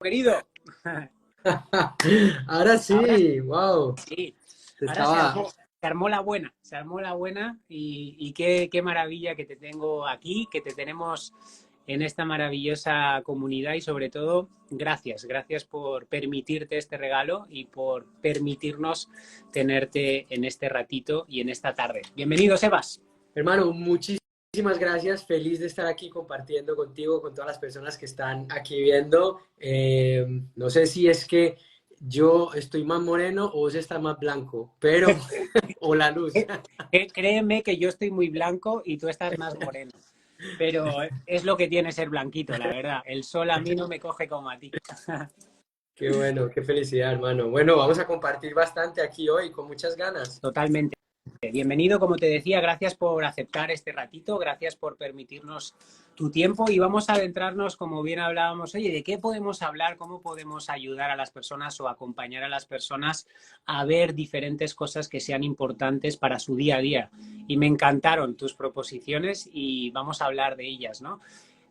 querido. Ahora Ahora sí, wow. sí, ahora Estaba, se armó la buena, se armó la buena y qué maravilla que te tengo aquí, que te tenemos en esta maravillosa comunidad y sobre todo, gracias por permitirte este regalo y por permitirnos tenerte en este ratito y en esta tarde. Bienvenido, Sebas. hermano, muchísimas gracias. Feliz de estar aquí compartiendo contigo, con todas las personas que están aquí viendo. No sé si es que yo estoy más moreno o vos estás más blanco, pero, o la luz. Créeme que yo estoy muy blanco y tú estás más moreno. Pero es lo que tiene ser blanquito, la verdad. El sol a mí no me coge como a ti. Qué bueno, qué felicidad, hermano. Bueno, vamos a compartir bastante aquí hoy, con muchas ganas. Totalmente. Bienvenido, como te decía, gracias por aceptar este ratito, gracias por permitirnos tu tiempo y vamos a adentrarnos, como bien hablábamos, oye, ¿de qué podemos hablar? ¿Cómo podemos ayudar a las personas o acompañar a las personas a ver diferentes cosas que sean importantes para su día a día? Y me encantaron tus proposiciones y vamos a hablar de ellas, ¿no?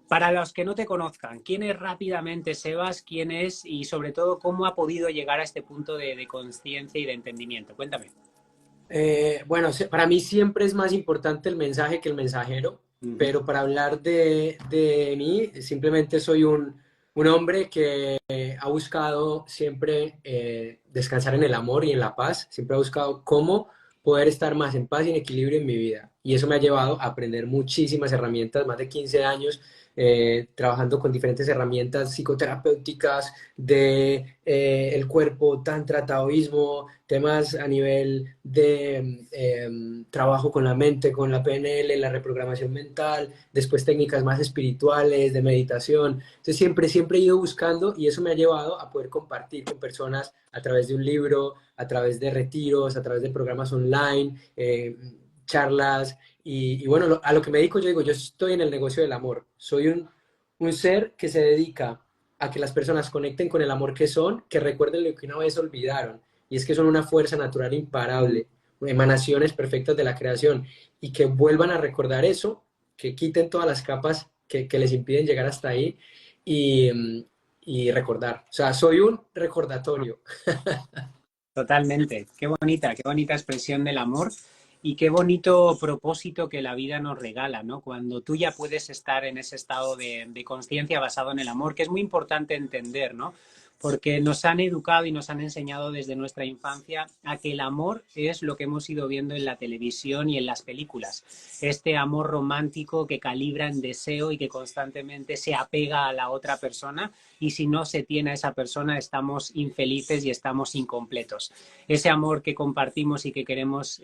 Para los que no te conozcan, ¿quién es rápidamente Sebas? ¿Quién es? Y sobre todo, ¿cómo ha podido llegar a este punto de conciencia y de entendimiento? Cuéntame. Bueno, para mí siempre es más importante el mensaje que el mensajero, Ujú. pero para hablar de mí, simplemente soy un hombre que ha buscado siempre descansar en el amor y en la paz, siempre ha buscado cómo poder estar más en paz y en equilibrio en mi vida. Y eso me ha llevado a aprender muchísimas herramientas, más de 15 años trabajando con diferentes herramientas psicoterapéuticas de el cuerpo, tantra, taoísmo, temas a nivel de trabajo con la mente, con la PNL, la reprogramación mental, después técnicas más espirituales, de meditación. Entonces siempre he ido buscando y eso me ha llevado a poder compartir con personas a través de un libro, a través de retiros, a través de programas online, charlas. Y bueno, a lo que me dedico, yo digo, yo estoy en el negocio del amor. Soy un ser que se dedica a que las personas conecten con el amor que son, que recuerden lo que una vez olvidaron y es que son una fuerza natural imparable, emanaciones perfectas de la creación, y que vuelvan a recordar eso, que quiten todas las capas que les impiden llegar hasta ahí y recordar. O sea, soy un recordatorio. Totalmente. Qué bonita expresión del amor y qué bonito propósito que la vida nos regala, ¿no? Cuando tú ya puedes estar en ese estado de conciencia basado en el amor, que es muy importante entender, ¿no? Porque nos han educado y nos han enseñado desde nuestra infancia a que el amor es lo que hemos ido viendo en la televisión y en las películas. Este amor romántico que calibra en deseo y que constantemente se apega a la otra persona y si no se tiene a esa persona estamos infelices y estamos incompletos. Ese amor que compartimos y que queremos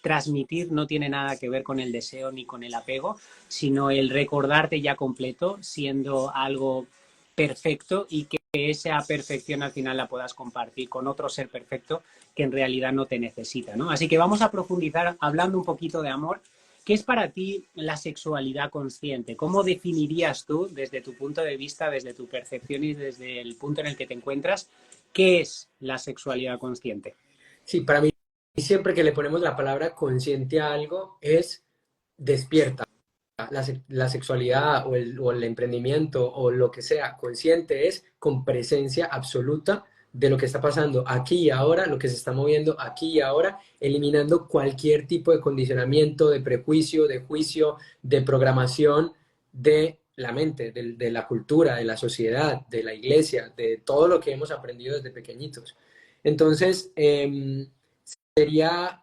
transmitir no tiene nada que ver con el deseo ni con el apego, sino el recordarte ya completo, siendo algo perfecto y que esa perfección al final la puedas compartir con otro ser perfecto que en realidad no te necesita, ¿no? Así que vamos a profundizar hablando un poquito de amor. ¿Qué es para ti la sexualidad consciente? ¿Cómo definirías tú, desde tu punto de vista, desde tu percepción y desde el punto en el que te encuentras, qué es la sexualidad consciente? Sí, para mí siempre que le ponemos la palabra consciente a algo es despierta. La sexualidad o el emprendimiento o lo que sea consciente es con presencia absoluta de lo que está pasando aquí y ahora, lo que se está moviendo aquí y ahora, eliminando cualquier tipo de condicionamiento, de prejuicio, de juicio, de programación de la mente, de la cultura, de la sociedad, de la iglesia, de todo lo que hemos aprendido desde pequeñitos. Entonces, sería,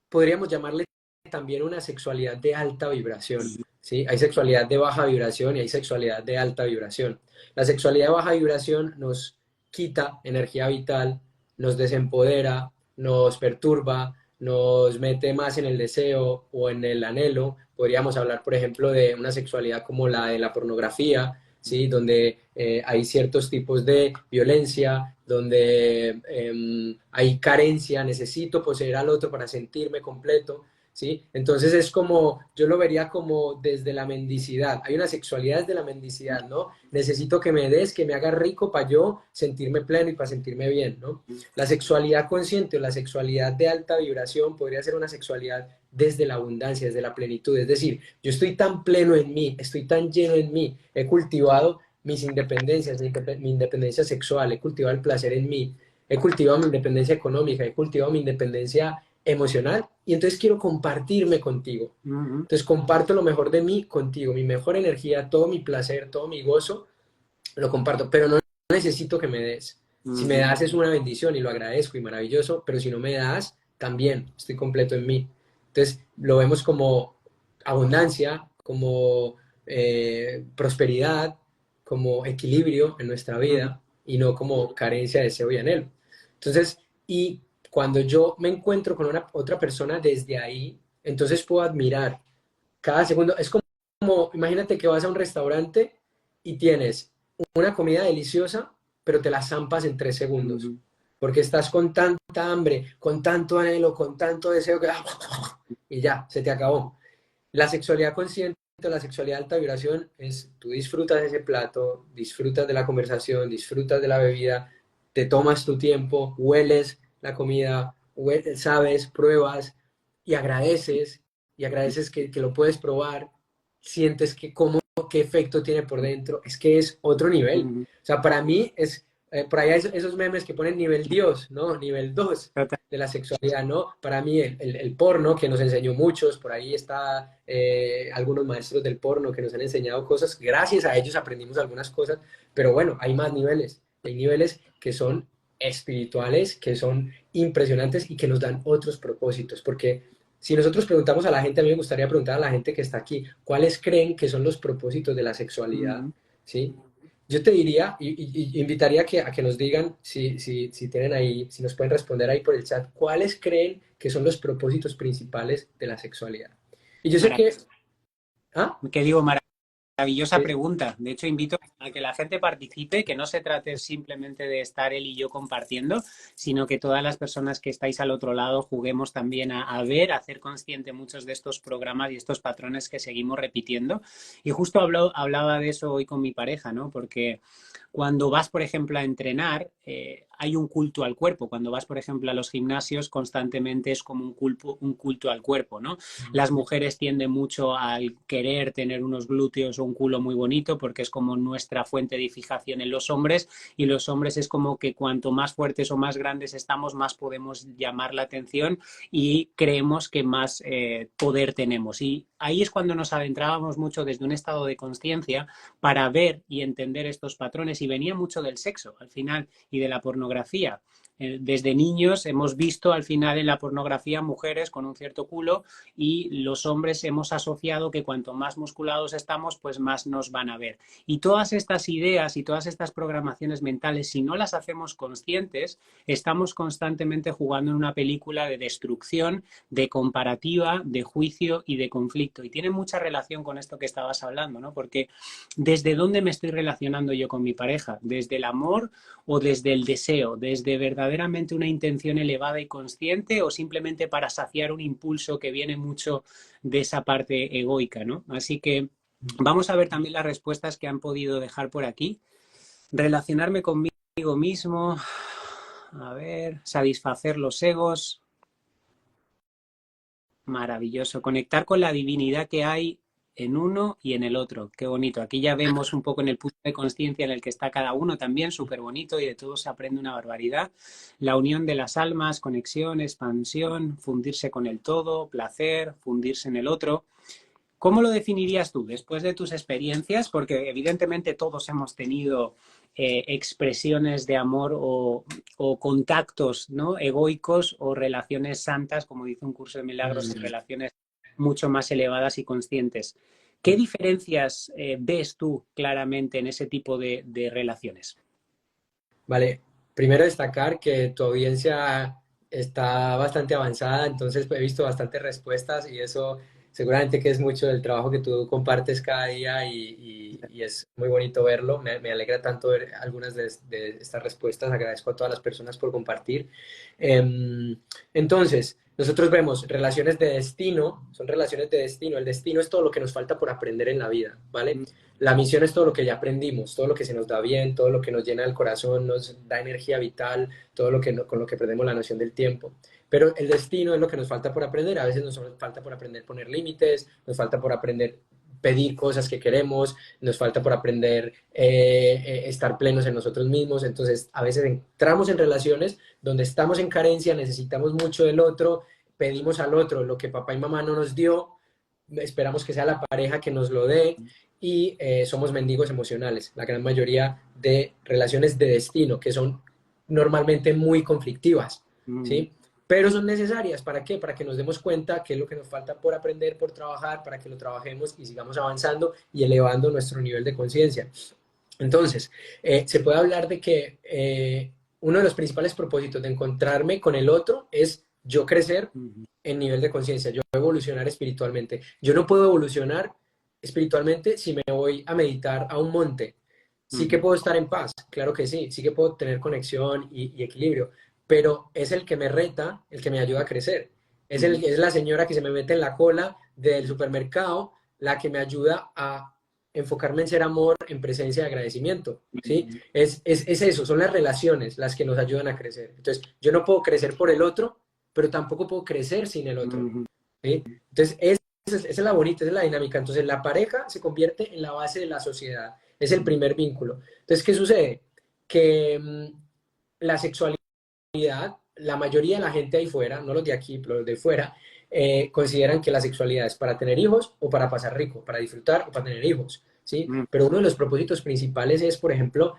podríamos llamarle también una sexualidad de alta vibración, ¿sí? Hay sexualidad de baja vibración y hay sexualidad de alta vibración. La sexualidad de baja vibración nos quita energía vital, nos desempodera, nos perturba, nos mete más en el deseo o en el anhelo. Podríamos hablar, por ejemplo, de una sexualidad como la de la pornografía, ¿sí? Donde hay ciertos tipos de violencia, donde hay carencia, necesito poseer al otro para sentirme completo, ¿sí? Entonces es como, yo lo vería como desde la mendicidad. Hay una sexualidad desde la mendicidad, ¿no? Necesito que me des, que me haga rico para yo sentirme pleno y para sentirme bien, ¿no? La sexualidad consciente o la sexualidad de alta vibración podría ser una sexualidad desde la abundancia, desde la plenitud. Es decir, yo estoy tan pleno en mí, estoy tan lleno en mí, he cultivado mis independencias, mi independencia sexual, he cultivado el placer en mí, he cultivado mi independencia económica, he cultivado mi independencia emocional y entonces quiero compartirme contigo. Ujú, Entonces comparto lo mejor de mí contigo, mi mejor energía, todo mi placer, todo mi gozo, lo comparto, pero no necesito que me des. Si me ujú, das es una bendición y lo agradezco y maravilloso, pero si no me das, también estoy completo en mí. Entonces lo vemos como abundancia, como prosperidad, como equilibrio en nuestra ujú, vida y no como carencia, deseo y anhelo. Entonces, y cuando yo me encuentro con una, otra persona desde ahí, entonces puedo admirar cada segundo. Es como, imagínate que vas a un restaurante y tienes una comida deliciosa, pero te la zampas en 3 segundos, ujú. porque estás con tanta hambre, con tanto anhelo, con tanto deseo que y ya, se te acabó. La sexualidad consciente, la sexualidad de alta vibración es tú disfrutas de ese plato, disfrutas de la conversación, disfrutas de la bebida, te tomas tu tiempo, hueles la comida, sabes, pruebas y agradeces que lo puedes probar, sientes que cómo, qué efecto tiene por dentro, es que es otro nivel. Ujú. O sea, para mí es, por ahí hay esos memes que ponen nivel Dios, ¿no? Nivel 2 Total. de la sexualidad, ¿no? Para mí el porno, que nos enseñó muchos, por ahí está algunos maestros del porno que nos han enseñado cosas, gracias a ellos aprendimos algunas cosas, pero bueno, hay niveles que son espirituales, que son impresionantes y que nos dan otros propósitos, porque si nosotros preguntamos a la gente, a mí me gustaría preguntar a la gente que está aquí, ¿cuáles creen que son los propósitos de la sexualidad? Ujú. ¿Sí? Yo te diría, y invitaría a que nos digan, si tienen ahí, si nos pueden responder ahí por el chat, ¿cuáles creen que son los propósitos principales de la sexualidad? Y yo sé Mara- que, ¿ah? ¿Qué digo? Maravillosa Sí, pregunta. De hecho, invito a que la gente participe, que no se trate simplemente de estar él y yo compartiendo, sino que todas las personas que estáis al otro lado juguemos también a ver, a hacer consciente muchos de estos programas y estos patrones que seguimos repitiendo. Y justo hablaba de eso hoy con mi pareja, ¿no? Porque cuando vas, por ejemplo, a entrenar, hay un culto al cuerpo. Cuando vas, por ejemplo, a los gimnasios, constantemente es como un culto al cuerpo, ¿no? Las mujeres tienden mucho al querer tener unos glúteos o un culo muy bonito porque es como nuestra fuente de fijación en los hombres, y los hombres es como que cuanto más fuertes o más grandes estamos, más podemos llamar la atención y creemos que más poder tenemos. Y ahí es cuando nos adentrábamos mucho desde un estado de conciencia para ver y entender estos patrones, y venía mucho del sexo al final y de la pornografía. Desde niños hemos visto al final en la pornografía mujeres con un cierto culo, y los hombres hemos asociado que cuanto más musculados estamos, pues más nos van a ver. Y todas estas ideas y todas estas programaciones mentales, si no las hacemos conscientes, estamos constantemente jugando en una película de destrucción, de comparativa, de juicio y de conflicto. Y tiene mucha relación con esto que estabas hablando, ¿no? Porque ¿desde dónde me estoy relacionando yo con mi pareja? ¿Desde el amor o desde el deseo? ¿Desde verdaderamente una intención elevada y consciente, o simplemente para saciar un impulso que viene mucho de esa parte egoica, ¿no? Así que vamos a ver también las respuestas que han podido dejar por aquí. Relacionarme conmigo mismo, a ver, satisfacer los egos, maravilloso. Conectar con la divinidad que hay en uno y en el otro. Qué bonito. Aquí ya vemos un poco en el punto de conciencia en el que está cada uno también, súper bonito, y de todo se aprende una barbaridad. La unión de las almas, conexión, expansión, fundirse con el todo, placer, fundirse en el otro. ¿Cómo lo definirías tú después de tus experiencias? Porque evidentemente todos hemos tenido expresiones de amor o contactos, ¿no? Egoicos, o relaciones santas, como dice un curso de milagros, y relaciones mucho más elevadas y conscientes. ¿Qué diferencias ves tú claramente en ese tipo de relaciones? Vale, primero destacar que tu audiencia está bastante avanzada, entonces he visto bastantes respuestas y eso seguramente que es mucho del trabajo que tú compartes cada día y es muy bonito verlo. Me alegra tanto ver algunas de estas respuestas. Agradezco a todas las personas por compartir. Entonces, nosotros vemos relaciones de destino, son relaciones de destino. El destino es todo lo que nos falta por aprender en la vida, ¿vale? La misión es todo lo que ya aprendimos, todo lo que se nos da bien, todo lo que nos llena el corazón, nos da energía vital, todo lo que con lo que perdemos la noción del tiempo. Pero el destino es lo que nos falta por aprender. A veces nos falta por aprender a poner límites, nos falta por aprender pedir cosas que queremos, nos falta por aprender estar plenos en nosotros mismos. Entonces, a veces entramos en relaciones donde estamos en carencia, necesitamos mucho del otro, pedimos al otro lo que papá y mamá no nos dio, esperamos que sea la pareja que nos lo dé y somos mendigos emocionales. La gran mayoría de relaciones de destino, que son normalmente muy conflictivas, ¿sí? Pero son necesarias. ¿Para qué? Para que nos demos cuenta qué es lo que nos falta por aprender, por trabajar, para que lo trabajemos y sigamos avanzando y elevando nuestro nivel de conciencia. Entonces, se puede hablar de que uno de los principales propósitos de encontrarme con el otro es yo crecer en nivel de conciencia, yo evolucionar espiritualmente. Yo no puedo evolucionar espiritualmente si me voy a meditar a un monte. Sí que puedo estar en paz, claro que sí, sí que puedo tener conexión y equilibrio, pero es el que me reta, el que me ayuda a crecer. Es la señora que se me mete en la cola del supermercado, la que me ayuda a enfocarme en ser amor, en presencia y agradecimiento, ¿sí? Es eso, son las relaciones las que nos ayudan a crecer. Entonces, yo no puedo crecer por el otro, pero tampoco puedo crecer sin el otro, ¿sí? Entonces, esa es la bonita, esa es la dinámica. Entonces, la pareja se convierte en la base de la sociedad, es el primer vínculo. Entonces, ¿qué sucede? Que la sexualidad, la mayoría de la gente ahí fuera, no los de aquí, pero los de fuera, consideran que la sexualidad es para tener hijos o para pasar rico, para disfrutar o para tener hijos, ¿sí? Pero uno de los propósitos principales es, por ejemplo,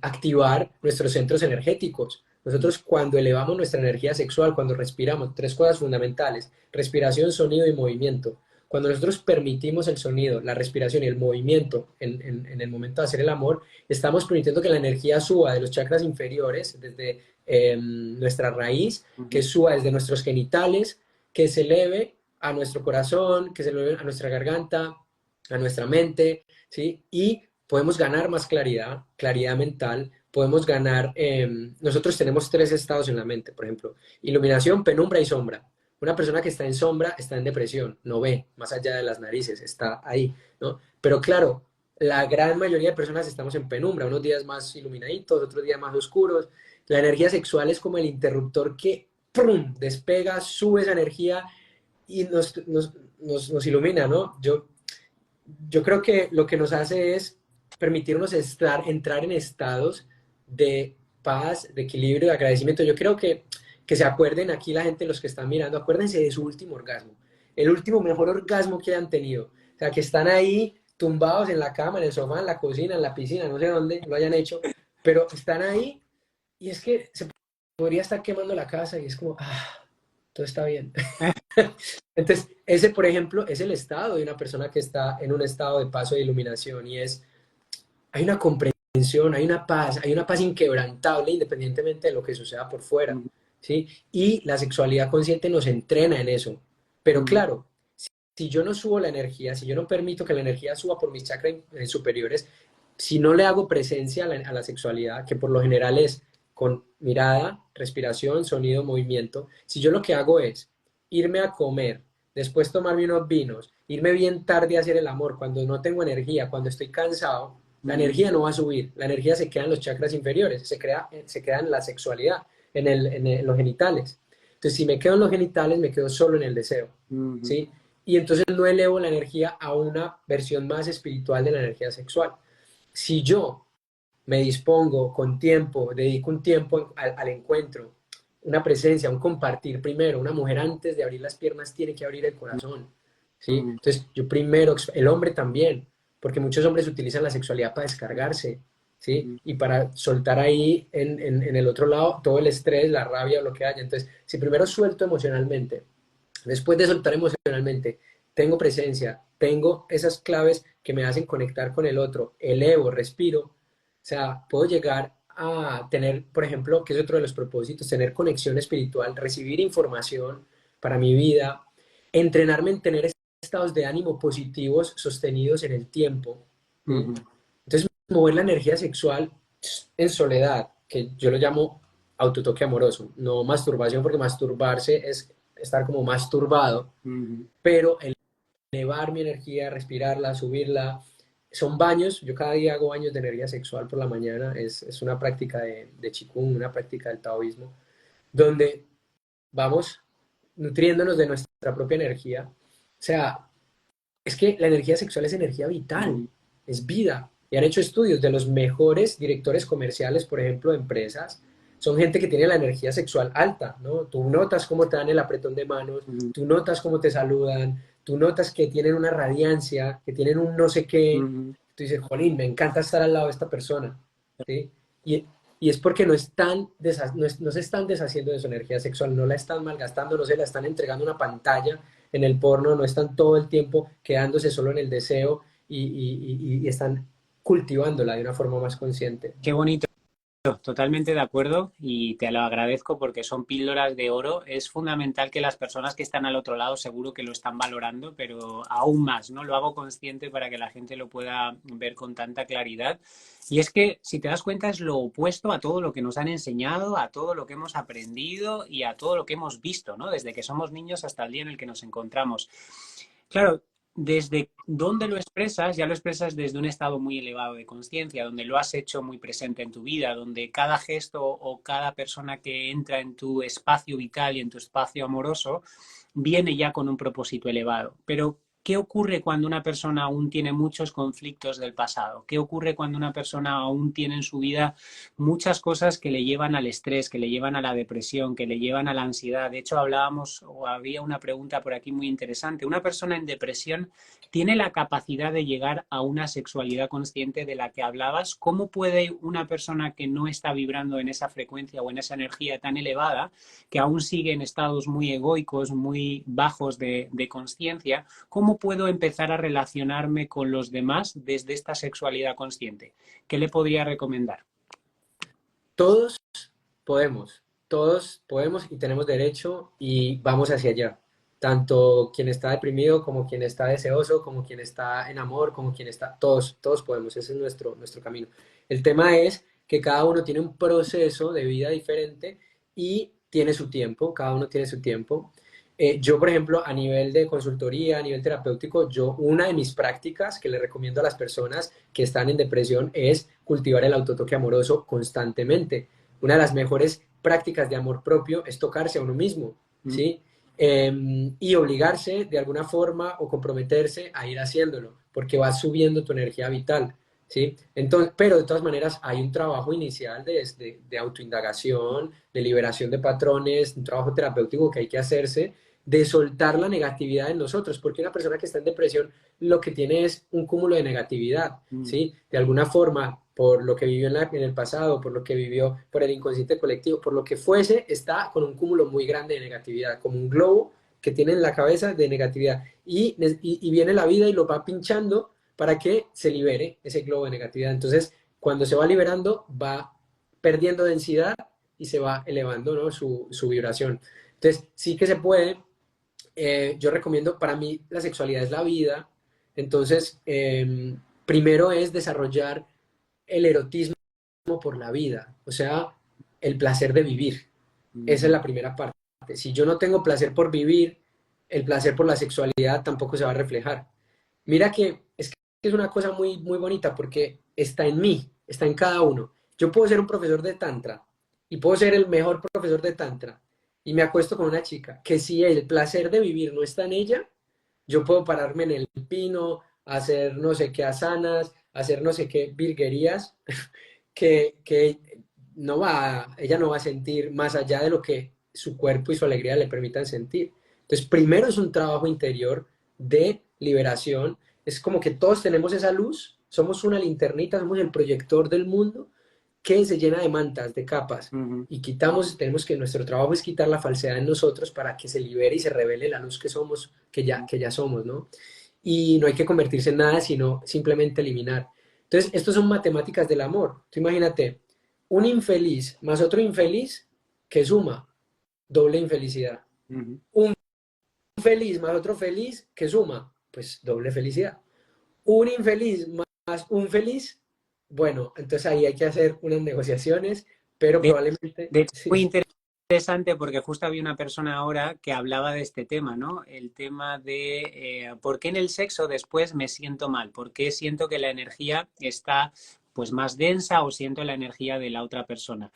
activar nuestros centros energéticos. Nosotros cuando elevamos nuestra energía sexual, cuando respiramos, tres cosas fundamentales: respiración, sonido y movimiento. Cuando nosotros permitimos el sonido, la respiración y el movimiento en el momento de hacer el amor, estamos permitiendo que la energía suba de los chakras inferiores, desde nuestra raíz, que suba desde nuestros genitales, que se eleve a nuestro corazón, que se eleve a nuestra garganta, a nuestra mente, ¿sí? Y podemos ganar más claridad, claridad mental, podemos ganar, nosotros tenemos tres estados en la mente, por ejemplo: iluminación, penumbra y sombra. Una persona que está en sombra está en depresión, no ve más allá de las narices, está ahí, ¿no? Pero claro, la gran mayoría de personas estamos en penumbra, unos días más iluminaditos, otros días más oscuros. La energía sexual es como el interruptor que ¡prum!, despega, sube esa energía y nos ilumina, ¿no? Yo creo que lo que nos hace es permitirnos entrar en estados de paz, de equilibrio, de agradecimiento. Yo creo que se acuerden aquí la gente, los que están mirando, acuérdense de su último orgasmo, el último mejor orgasmo que han tenido. O sea, que están ahí tumbados en la cama, en el sofá, en la cocina, en la piscina, no sé dónde lo hayan hecho, pero están ahí y es que se podría estar quemando la casa y es como, todo está bien. Entonces, ese, por ejemplo, es el estado de una persona que está en un estado de paso de iluminación y hay una comprensión, hay una paz inquebrantable independientemente de lo que suceda por fuera, ¿sí? Y la sexualidad consciente nos entrena en eso. Pero claro, si yo no subo la energía, si yo no permito que la energía suba por mis chakras superiores, si no le hago presencia a la sexualidad, que por lo general es con mirada, respiración, sonido, movimiento, si yo lo que hago es irme a comer, después tomarme unos vinos, irme bien tarde a hacer el amor, cuando no tengo energía, cuando estoy cansado, la energía no va a subir, la energía se queda en los chakras inferiores, se queda en la sexualidad, en los genitales. Entonces, si me quedo en los genitales, me quedo solo en el deseo, ¿sí? Y entonces no elevo la energía a una versión más espiritual de la energía sexual. Si yo me dispongo con tiempo, dedico un tiempo al encuentro, una presencia, un compartir primero. Una mujer antes de abrir las piernas tiene que abrir el corazón, ¿sí? Entonces yo primero, el hombre también, porque muchos hombres utilizan la sexualidad para descargarse, ¿sí? Y para soltar ahí en el otro lado todo el estrés, la rabia o lo que haya. Entonces, si primero suelto emocionalmente, después de soltar emocionalmente, tengo presencia, tengo esas claves que me hacen conectar con el otro, elevo, respiro, o sea, puedo llegar a tener, por ejemplo, que es otro de los propósitos, tener conexión espiritual, recibir información para mi vida, entrenarme en tener estados de ánimo positivos sostenidos en el tiempo, ¿sí? Entonces, mover la energía sexual en soledad, que yo lo llamo autotoque amoroso, no masturbación, porque masturbarse es estar como más turbado, pero elevar mi energía, respirarla, subirla, son baños. Yo cada día hago baños de energía sexual por la mañana, es una práctica de Qigong, una práctica del taoísmo, donde vamos nutriéndonos de nuestra propia energía. O sea, es que la energía sexual es energía vital, Ujú, es vida. Y han hecho estudios de los mejores directores comerciales, por ejemplo, de empresas, son gente que tiene la energía sexual alta, ¿no? Tú notas cómo te dan el apretón de manos, ujú, tú notas cómo te saludan, tú notas que tienen una radiancia, que tienen un no sé qué. ujú. Tú dices, jolín, me encanta estar al lado de esta persona, ¿sí? Y es porque no se están deshaciendo de su energía sexual, no la están malgastando, no se la están entregando a una pantalla en el porno, no están todo el tiempo quedándose solo en el deseo y están cultivándola de una forma más consciente. Qué bonito. Totalmente de acuerdo y te lo agradezco porque son píldoras de oro. Es fundamental que las personas que están al otro lado seguro que lo están valorando, pero aún más, ¿no? Lo hago consciente para que la gente lo pueda ver con tanta claridad. Y es que, si te das cuenta, es lo opuesto a todo lo que nos han enseñado, a todo lo que hemos aprendido y a todo lo que hemos visto, ¿no? Desde que somos niños hasta el día en el que nos encontramos. Claro, desde donde lo expresas, ya lo expresas desde un estado muy elevado de conciencia, donde lo has hecho muy presente en tu vida, donde cada gesto o cada persona que entra en tu espacio vital y en tu espacio amoroso viene ya con un propósito elevado. Pero, ¿qué ocurre cuando una persona aún tiene muchos conflictos del pasado? ¿Qué ocurre cuando una persona aún tiene en su vida muchas cosas que le llevan al estrés, que le llevan a la depresión, que le llevan a la ansiedad? De hecho, hablábamos o había una pregunta por aquí muy interesante. ¿Una persona en depresión tiene la capacidad de llegar a una sexualidad consciente de la que hablabas? ¿Cómo puede una persona que no está vibrando en esa frecuencia o en esa energía tan elevada, que aún sigue en estados muy egoicos, muy bajos de conciencia, cómo puedo empezar a relacionarme con los demás desde esta sexualidad consciente? ¿Qué le podría recomendar? Todos todos podemos y tenemos derecho y vamos hacia allá. Tanto quien está deprimido como quien está deseoso, como quien está en amor, como quien está, todos podemos, ese es nuestro camino. El tema es que cada uno tiene un proceso de vida diferente y tiene su tiempo, cada uno tiene su tiempo. Yo, por ejemplo, a nivel de consultoría, a nivel terapéutico, una de mis prácticas que le recomiendo a las personas que están en depresión es cultivar el autotoque amoroso constantemente. Una de las mejores prácticas de amor propio es tocarse a uno mismo, Mm. ¿sí? Y obligarse de alguna forma o comprometerse a ir haciéndolo, porque va subiendo tu energía vital, ¿sí? Entonces, pero de todas maneras hay un trabajo inicial de autoindagación, de liberación de patrones, un trabajo terapéutico que hay que hacerse, de soltar la negatividad en nosotros, porque una persona que está en depresión lo que tiene es un cúmulo de negatividad, Mm. ¿sí? De alguna forma, por lo que vivió en el pasado, por lo que vivió por el inconsciente colectivo, por lo que fuese, está con un cúmulo muy grande de negatividad, como un globo que tiene en la cabeza de negatividad. Y viene la vida y lo va pinchando para que se libere ese globo de negatividad. Entonces, cuando se va liberando, va perdiendo densidad y se va elevando, ¿no? Su vibración. Entonces, sí que se puede. Yo recomiendo, para mí la sexualidad es la vida, entonces primero es desarrollar el erotismo por la vida, o sea, el placer de vivir. Esa es Mm. la primera parte. Si yo no tengo placer por vivir, el placer por la sexualidad tampoco se va a reflejar. Mira que es una cosa muy bonita porque está en mí, está en cada uno. Yo puedo ser un profesor de tantra y puedo ser el mejor profesor de tantra y me acuesto con una chica que si el placer de vivir no está en ella, yo puedo pararme en el pino, hacer no sé qué asanas, hacer no sé qué virguerías que ella no va a sentir más allá de lo que su cuerpo y su alegría le permitan sentir. Entonces, primero es un trabajo interior de liberación. Es como que todos tenemos esa luz, somos una linternita, somos el proyector del mundo que se llena de mantas, de capas. Ujú. Y nuestro trabajo es quitar la falsedad en nosotros para que se libere y se revele la luz que somos, que ya somos, ¿no? Y no hay que convertirse en nada, sino simplemente eliminar. Entonces, estos son matemáticas del amor. Tú imagínate, un infeliz más otro infeliz, que suma, doble infelicidad. Ujú. Un feliz más otro feliz, que suma, pues doble felicidad. Un infeliz más un feliz, bueno, entonces ahí hay que hacer unas negociaciones, pero De, probablemente, de hecho, muy sí, interesante porque justo había una persona ahora que hablaba de este tema, ¿no? El tema de por qué en el sexo después me siento mal, por qué siento que la energía está pues más densa o siento la energía de la otra persona.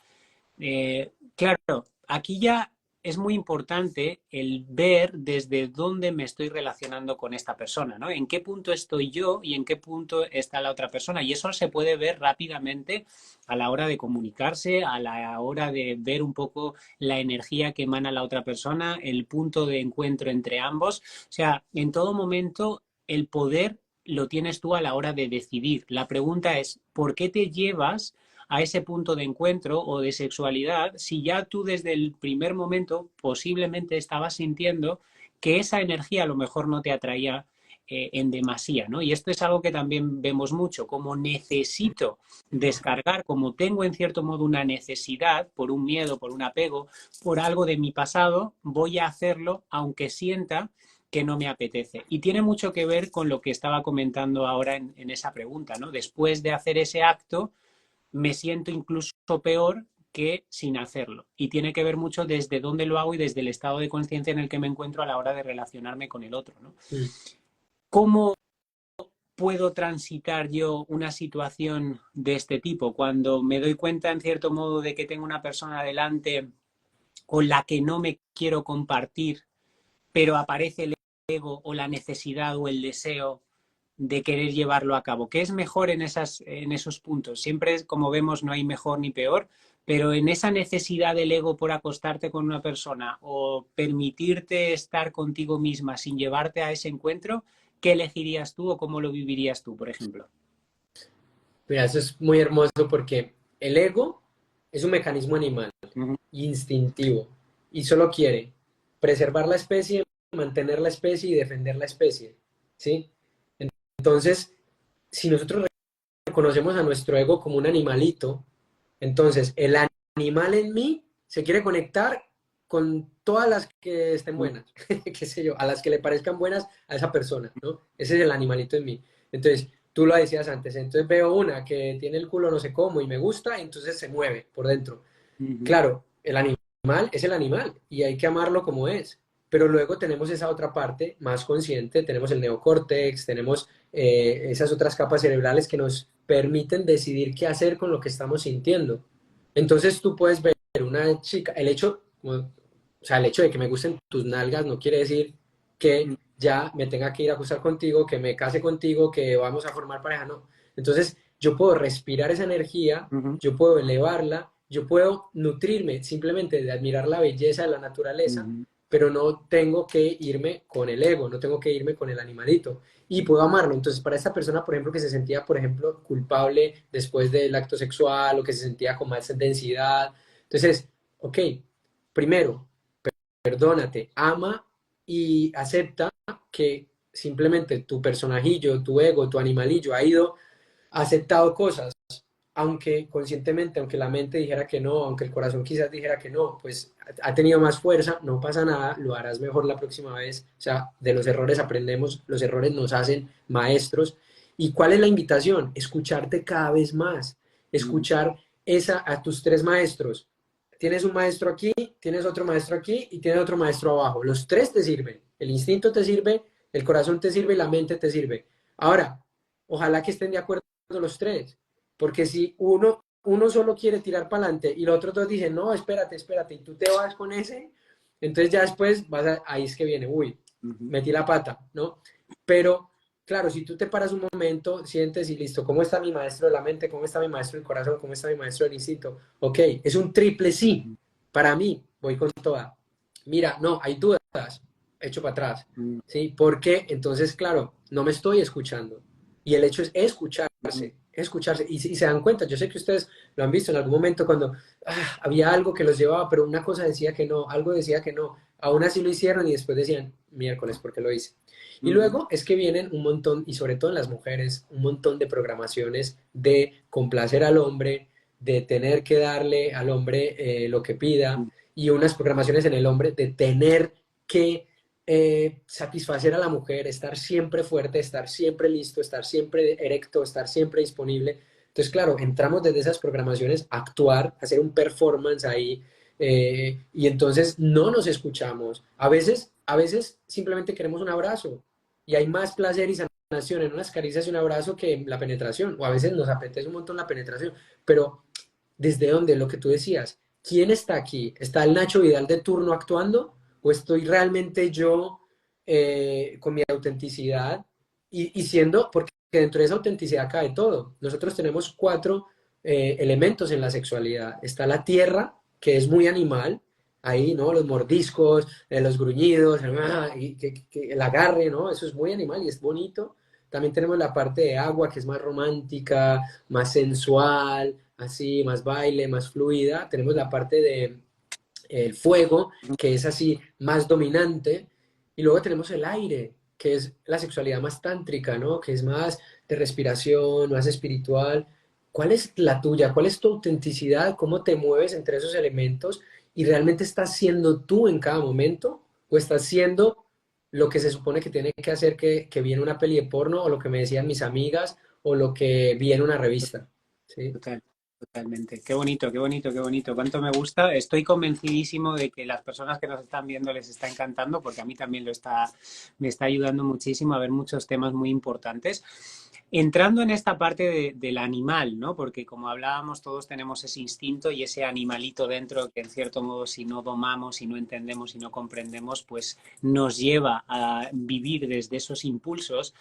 Claro, aquí ya es muy importante el ver desde dónde me estoy relacionando con esta persona, ¿no? En qué punto estoy yo y en qué punto está la otra persona. Y eso se puede ver rápidamente a la hora de comunicarse, a la hora de ver un poco la energía que emana la otra persona, el punto de encuentro entre ambos. O sea, en todo momento el poder lo tienes tú a la hora de decidir. La pregunta es, ¿por qué te llevas a ese punto de encuentro o de sexualidad si ya tú desde el primer momento posiblemente estabas sintiendo que esa energía a lo mejor no te atraía en demasía, ¿no? Y esto es algo que también vemos mucho, como necesito descargar, como tengo en cierto modo una necesidad por un miedo, por un apego, por algo de mi pasado, voy a hacerlo aunque sienta que no me apetece. Y tiene mucho que ver con lo que estaba comentando ahora en esa pregunta, ¿no? Después de hacer ese acto, me siento incluso peor que sin hacerlo. Y tiene que ver mucho desde dónde lo hago y desde el estado de conciencia en el que me encuentro a la hora de relacionarme con el otro, ¿no? Mm. ¿Cómo puedo transitar yo una situación de este tipo? Cuando me doy cuenta, en cierto modo, de que tengo una persona delante con la que no me quiero compartir, pero aparece el ego o la necesidad o el deseo de querer llevarlo a cabo. ¿Qué es mejor en esos puntos? Siempre, como vemos, no hay mejor ni peor, pero en esa necesidad del ego por acostarte con una persona o permitirte estar contigo misma sin llevarte a ese encuentro, ¿qué elegirías tú o cómo lo vivirías tú, por ejemplo? Mira, eso es muy hermoso porque el ego es un mecanismo animal, Uh -huh. instintivo, y solo quiere preservar la especie, mantener la especie y defender la especie, ¿sí? Entonces, si nosotros reconocemos a nuestro ego como un animalito, entonces el animal en mí se quiere conectar con todas las que estén buenas, qué sé yo, a las que le parezcan buenas a esa persona, ¿no? Ese es el animalito en mí. Entonces, tú lo decías antes, entonces veo una que tiene el culo no sé cómo y me gusta, y entonces se mueve por dentro. Uh -huh. Claro, el animal es el animal y hay que amarlo como es. Pero luego tenemos esa otra parte más consciente, tenemos el neocórtex, tenemos esas otras capas cerebrales que nos permiten decidir qué hacer con lo que estamos sintiendo. Entonces tú puedes ver una chica, o sea, el hecho de que me gusten tus nalgas no quiere decir que ya me tenga que ir a acostar contigo, que me case contigo, que vamos a formar pareja, no. Entonces yo puedo respirar esa energía, Uh -huh. yo puedo elevarla, yo puedo nutrirme simplemente de admirar la belleza de la Uh naturaleza, -huh. pero no tengo que irme con el ego, no tengo que irme con el animalito. Y puedo amarlo. Entonces, para esta persona, por ejemplo, que se sentía, por ejemplo, culpable después del acto sexual o que se sentía con más densidad, entonces, ok, primero, perdónate, ama y acepta que simplemente tu personajillo, tu ego, tu animalillo ha ido, ha aceptado cosas, aunque conscientemente, aunque la mente dijera que no, aunque el corazón quizás dijera que no, pues ha tenido más fuerza, no pasa nada, lo harás mejor la próxima vez. O sea, de los errores aprendemos, los errores nos hacen maestros. ¿Y cuál es la invitación? Escucharte cada vez más, Uh -huh. escuchar a tus tres maestros. Tienes un maestro aquí, tienes otro maestro aquí y tienes otro maestro abajo. Los tres te sirven. El instinto te sirve, el corazón te sirve y la mente te sirve. Ahora, ojalá que estén de acuerdo los tres, porque si uno solo quiere tirar para adelante y los otros dos dicen, no, espérate, espérate, y tú te vas con ese, entonces ya después ahí es que viene, uy, Uh -huh. metí la pata, ¿no? Pero, claro, si tú te paras un momento, sientes y listo, ¿cómo está mi maestro de la mente? ¿Cómo está mi maestro del corazón? ¿Cómo está mi maestro del instinto? Ok, es un triple sí, para mí, voy con toda. Mira, no, hay dudas, echo para atrás, Uh -huh. ¿sí? Porque entonces, claro, no me estoy escuchando. Y el hecho es escucharse. Y se dan cuenta, yo sé que ustedes lo han visto en algún momento cuando había algo que los llevaba, pero una cosa decía que no, algo decía que no. Aún así lo hicieron y después decían, miércoles, ¿por qué lo hice? Y Uh -huh. luego es que vienen un montón, y sobre todo en las mujeres, un montón de programaciones de complacer al hombre, de tener que darle al hombre lo que pida, y unas programaciones en el hombre de tener que satisfacer a la mujer, estar siempre fuerte, estar siempre listo, estar siempre erecto, estar siempre disponible. Entonces, claro, entramos desde esas programaciones a actuar, a hacer un performance ahí, y entonces no nos escuchamos. A veces simplemente queremos un abrazo y hay más placer y sanación en unas caricias y un abrazo que en la penetración, o a veces nos apetece un montón la penetración, pero ¿desde dónde? Lo que tú decías, ¿quién está aquí? ¿Está el Nacho Vidal de turno actuando? ¿O estoy realmente yo con mi autenticidad y siendo, porque dentro de esa autenticidad cae todo? Nosotros tenemos cuatro elementos en la sexualidad. Está la tierra, que es muy animal, ahí, ¿no? Los mordiscos, los gruñidos, el agarre, ¿no? Eso es muy animal y es bonito. También tenemos la parte de agua, que es más romántica, más sensual, así, más baile, más fluida. Tenemos la parte de el fuego, que es así, más dominante. Y luego tenemos el aire, que es la sexualidad más tántrica, ¿no? Que es más de respiración, más espiritual. ¿Cuál es la tuya? ¿Cuál es tu autenticidad? ¿Cómo te mueves entre esos elementos? ¿Y realmente estás siendo tú en cada momento? ¿O estás siendo lo que se supone que tiene que hacer que vi en una peli de porno, o lo que me decían mis amigas, o lo que vi en una revista? ¿Sí? Total, totalmente. Qué bonito, qué bonito, qué bonito. Cuánto me gusta. Estoy convencidísimo de que las personas que nos están viendo les está encantando, porque a mí también me está ayudando muchísimo a ver muchos temas muy importantes. Entrando en esta parte del animal, ¿no? Porque como hablábamos, todos tenemos ese instinto y ese animalito dentro que en cierto modo si no domamos, si no entendemos, si no comprendemos, pues nos lleva a vivir desde esos impulsos.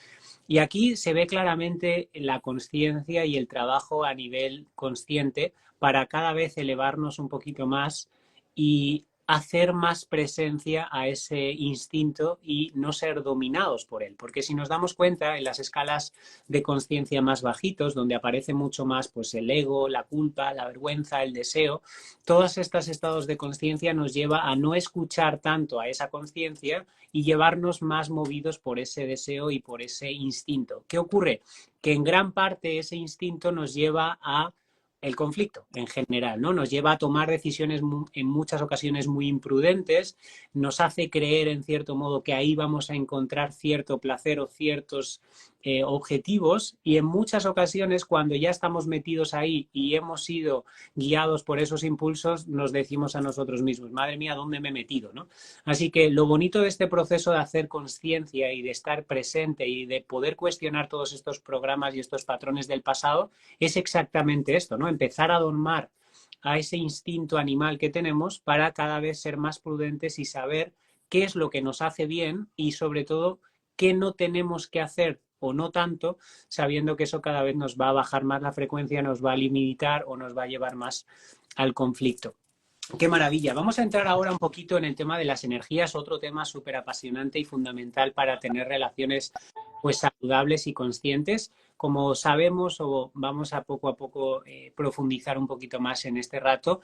Y aquí se ve claramente la conciencia y el trabajo a nivel consciente para cada vez elevarnos un poquito más y hacer más presencia a ese instinto y no ser dominados por él. Porque si nos damos cuenta, en las escalas de conciencia más bajitos, donde aparece mucho más pues, el ego, la culpa, la vergüenza, el deseo, todos estos estados de conciencia nos lleva a no escuchar tanto a esa conciencia y llevarnos más movidos por ese deseo y por ese instinto. ¿Qué ocurre? Que en gran parte ese instinto nos lleva a el conflicto en general, ¿no? Nos lleva a tomar decisiones en muchas ocasiones muy imprudentes, nos hace creer en cierto modo que ahí vamos a encontrar cierto placer o ciertos objetivos y en muchas ocasiones cuando ya estamos metidos ahí y hemos sido guiados por esos impulsos, nos decimos a nosotros mismos, madre mía, ¿dónde me he metido? ¿No? Así que lo bonito de este proceso de hacer conciencia y de estar presente y de poder cuestionar todos estos programas y estos patrones del pasado es exactamente esto, ¿no? Empezar a domar a ese instinto animal que tenemos para cada vez ser más prudentes y saber qué es lo que nos hace bien y sobre todo qué no tenemos que hacer o no tanto, sabiendo que eso cada vez nos va a bajar más la frecuencia, nos va a limitar o nos va a llevar más al conflicto. Qué maravilla. Vamos a entrar ahora un poquito en el tema de las energías, otro tema súper apasionante y fundamental para tener relaciones pues saludables y conscientes. Como sabemos o vamos a poco profundizar un poquito más en este rato,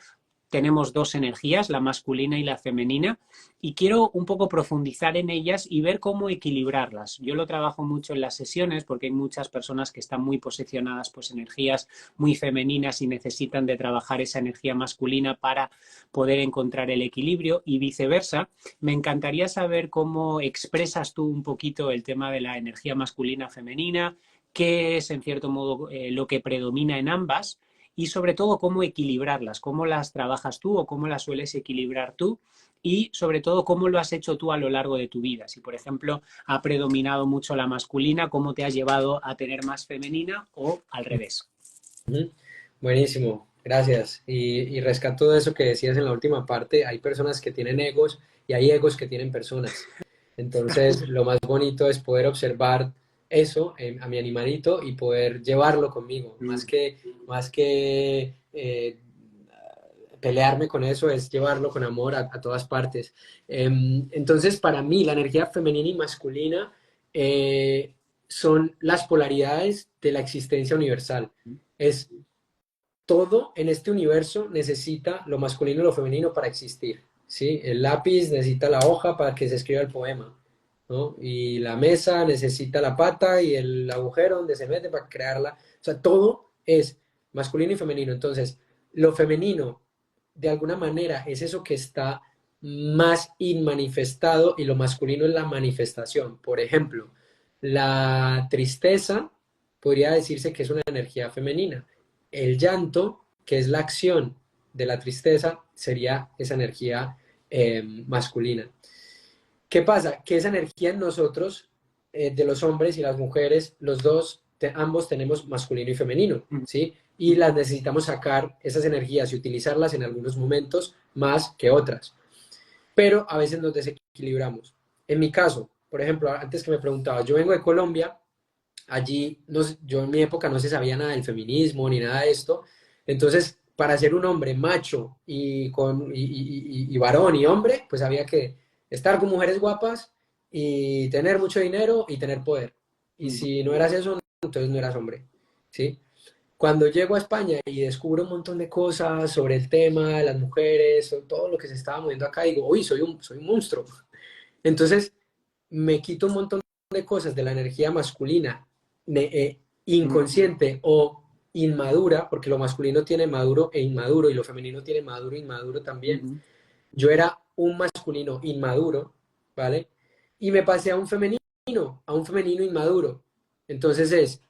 tenemos dos energías, la masculina y la femenina, y quiero un poco profundizar en ellas y ver cómo equilibrarlas. Yo lo trabajo mucho en las sesiones porque hay muchas personas que están muy posicionadas pues energías muy femeninas y necesitan de trabajar esa energía masculina para poder encontrar el equilibrio y viceversa. Me encantaría saber cómo expresas tú un poquito el tema de la energía masculina femenina, qué es en cierto modo lo que predomina en ambas y sobre todo cómo equilibrarlas, cómo las trabajas tú o cómo las sueles equilibrar tú y sobre todo cómo lo has hecho tú a lo largo de tu vida. Si, por ejemplo, ha predominado mucho la masculina, ¿cómo te has llevado a tener más femenina o al revés? Buenísimo, gracias. Y rescato de eso que decías en la última parte, hay personas que tienen egos y hay egos que tienen personas. Entonces, lo más bonito es poder observar eso a mi animalito y poder llevarlo conmigo, más que pelearme con eso, es llevarlo con amor a todas partes. Entonces, para mí, la energía femenina y masculina son las polaridades de la existencia universal. Es todo en este universo necesita lo masculino y lo femenino para existir, ¿sí? El lápiz necesita la hoja para que se escriba el poema, ¿no? Y la mesa necesita la pata y el agujero donde se mete para crearla. O sea, todo es masculino y femenino. Entonces, lo femenino, de alguna manera, es eso que está más inmanifestado y lo masculino es la manifestación. Por ejemplo, la tristeza podría decirse que es una energía femenina. El llanto, que es la acción de la tristeza, sería esa energía masculina. ¿Qué pasa? Que esa energía en nosotros, de los hombres y las mujeres, los dos, ambos tenemos masculino y femenino, ¿sí? y las necesitamos sacar, esas energías, y utilizarlas en algunos momentos más que otras. Pero a veces nos desequilibramos. En mi caso, por ejemplo, antes que me preguntaba, yo vengo de Colombia, allí no, yo en mi época no se sabía nada del feminismo ni nada de esto, entonces para ser un hombre macho y varón y hombre, pues había que estar con mujeres guapas y tener mucho dinero y tener poder. Y si no eras eso, entonces no eras hombre, ¿sí? Cuando llego a España y descubro un montón de cosas sobre el tema de las mujeres, sobre todo lo que se estaba moviendo acá, digo, uy, soy un monstruo. Entonces me quito un montón de cosas de la energía masculina, inconsciente o inmadura, porque lo masculino tiene maduro e inmaduro y lo femenino tiene maduro e inmaduro también. Yo era un masculino inmaduro, ¿vale? Y me pasé a un femenino inmaduro. Entonces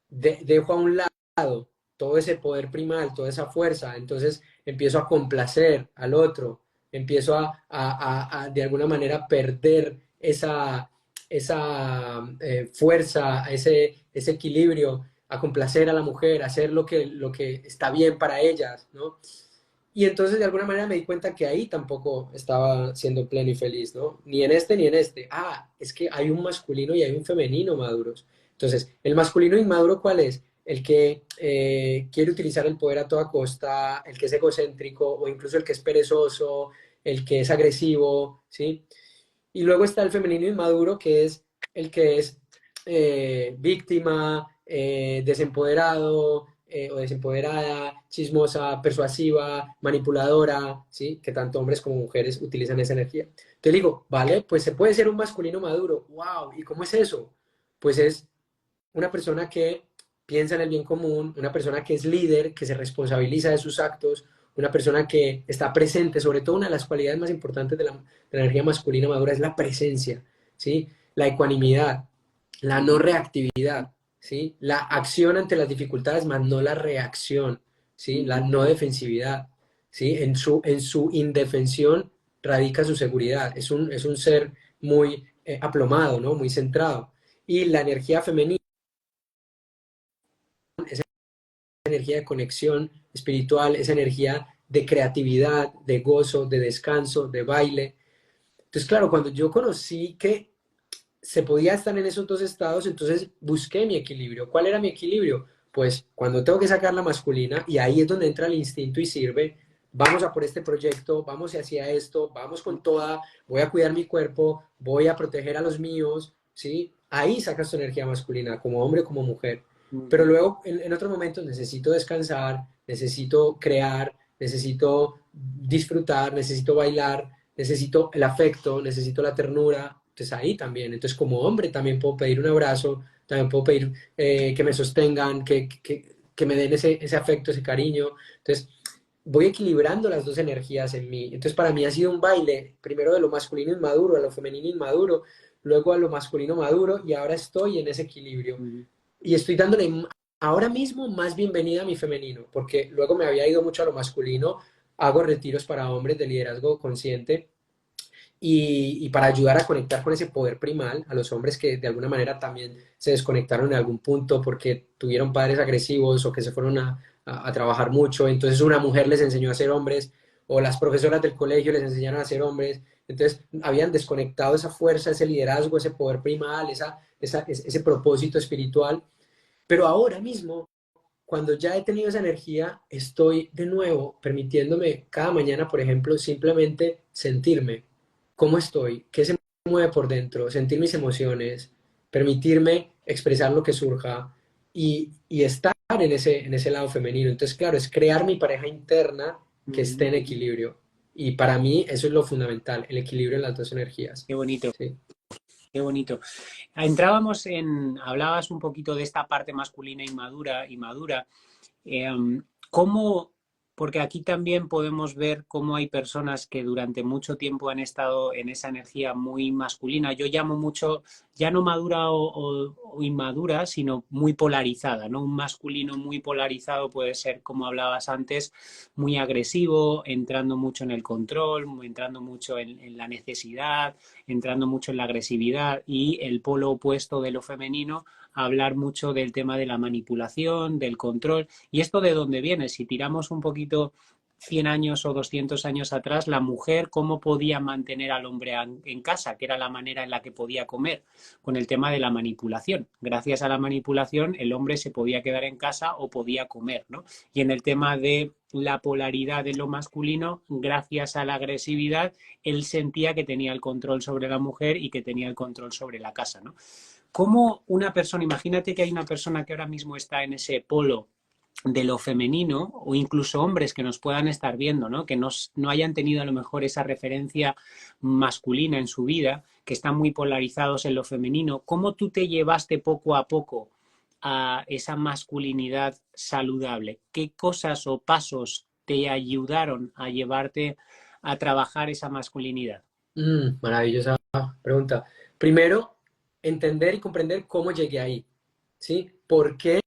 dejo a un lado todo ese poder primal, toda esa fuerza, entonces empiezo a complacer al otro, empiezo a de alguna manera perder esa fuerza, ese equilibrio, a complacer a la mujer, a hacer lo que está bien para ellas, ¿no? Y entonces de alguna manera me di cuenta que ahí tampoco estaba siendo pleno y feliz, ¿no? Ni en este ni en este. Ah, es que hay un masculino y hay un femenino maduros. Entonces, ¿el masculino inmaduro cuál es? El que quiere utilizar el poder a toda costa, el que es egocéntrico o incluso el que es perezoso, el que es agresivo, ¿sí? Y luego está el femenino inmaduro, que es el que es víctima, desempoderado o desempoderada, chismosa, persuasiva, manipuladora, ¿sí? Que tanto hombres como mujeres utilizan esa energía. Te digo, vale, pues se puede ser un masculino maduro. ¡Wow! ¿Y cómo es eso? Pues es una persona que piensa en el bien común, una persona que es líder, que se responsabiliza de sus actos, una persona que está presente, sobre todo una de las cualidades más importantes de la energía masculina madura es la presencia, ¿sí? La ecuanimidad, la no reactividad, ¿sí? La acción ante las dificultades, más no la reacción, ¿sí? La no defensividad, ¿sí? En su indefensión radica su seguridad. Es un ser muy aplomado, ¿no? Muy centrado. Y la energía femenina, esa energía de conexión espiritual, esa energía de creatividad, de gozo, de descanso, de baile. Entonces, claro, cuando yo conocí que se podía estar en esos dos estados, entonces busqué mi equilibrio. ¿Cuál era mi equilibrio? Pues cuando tengo que sacar la masculina, y ahí es donde entra el instinto y sirve, vamos a por este proyecto, vamos hacia esto, vamos con toda, voy a cuidar mi cuerpo, voy a proteger a los míos, ¿sí? Ahí sacas tu energía masculina, como hombre o como mujer. Pero luego, en otros momentos, necesito descansar, necesito crear, necesito disfrutar, necesito bailar, necesito el afecto, necesito la ternura. Entonces ahí también, entonces como hombre también puedo pedir un abrazo, también puedo pedir que me sostengan, que me den ese afecto, ese cariño. Entonces voy equilibrando las dos energías en mí. Entonces para mí ha sido un baile, primero de lo masculino inmaduro a lo femenino inmaduro, luego a lo masculino maduro y ahora estoy en ese equilibrio. Y estoy dándole ahora mismo más bienvenida a mi femenino, porque luego me había ido mucho a lo masculino, hago retiros para hombres de liderazgo consciente y para ayudar a conectar con ese poder primal, a los hombres que de alguna manera también se desconectaron en algún punto porque tuvieron padres agresivos o que se fueron a trabajar mucho, entonces una mujer les enseñó a ser hombres o las profesoras del colegio les enseñaron a ser hombres, entonces habían desconectado esa fuerza, ese liderazgo, ese poder primal, ese propósito espiritual, pero ahora mismo cuando ya he tenido esa energía, estoy de nuevo permitiéndome cada mañana, por ejemplo, simplemente sentirme cómo estoy, qué se mueve por dentro, sentir mis emociones, permitirme expresar lo que surja y estar en ese lado femenino. Entonces, claro, es crear mi pareja interna que esté en equilibrio. Y para mí eso es lo fundamental, el equilibrio en las dos energías. Qué bonito. Sí. Qué bonito. Hablabas un poquito de esta parte masculina inmadura y madura. Eh, ¿Cómo? Porque aquí también podemos ver cómo hay personas que durante mucho tiempo han estado en esa energía muy masculina. Yo llamo mucho, ya no madura o inmadura, sino muy polarizada, ¿no? Un masculino muy polarizado puede ser, como hablabas antes, muy agresivo, entrando mucho en el control, entrando mucho en la necesidad, entrando mucho en la agresividad y el polo opuesto de lo femenino hablar mucho del tema de la manipulación, del control. ¿Y esto de dónde viene? Si tiramos un poquito 100 años o 200 años atrás, la mujer cómo podía mantener al hombre en casa, que era la manera en la que podía comer, con el tema de la manipulación. Gracias a la manipulación, el hombre se podía quedar en casa o podía comer, ¿no? Y en el tema de la polaridad de lo masculino, gracias a la agresividad, él sentía que tenía el control sobre la mujer y que tenía el control sobre la casa, ¿no? ¿Cómo una persona, imagínate que hay una persona que ahora mismo está en ese polo de lo femenino, o incluso hombres que nos puedan estar viendo, ¿no? Que no hayan tenido a lo mejor esa referencia masculina en su vida, que están muy polarizados en lo femenino, ¿cómo tú te llevaste poco a poco a esa masculinidad saludable? ¿Qué cosas o pasos te ayudaron a llevarte a trabajar esa masculinidad? Maravillosa pregunta. Primero, entender y comprender cómo llegué ahí, ¿sí? ¿Por qué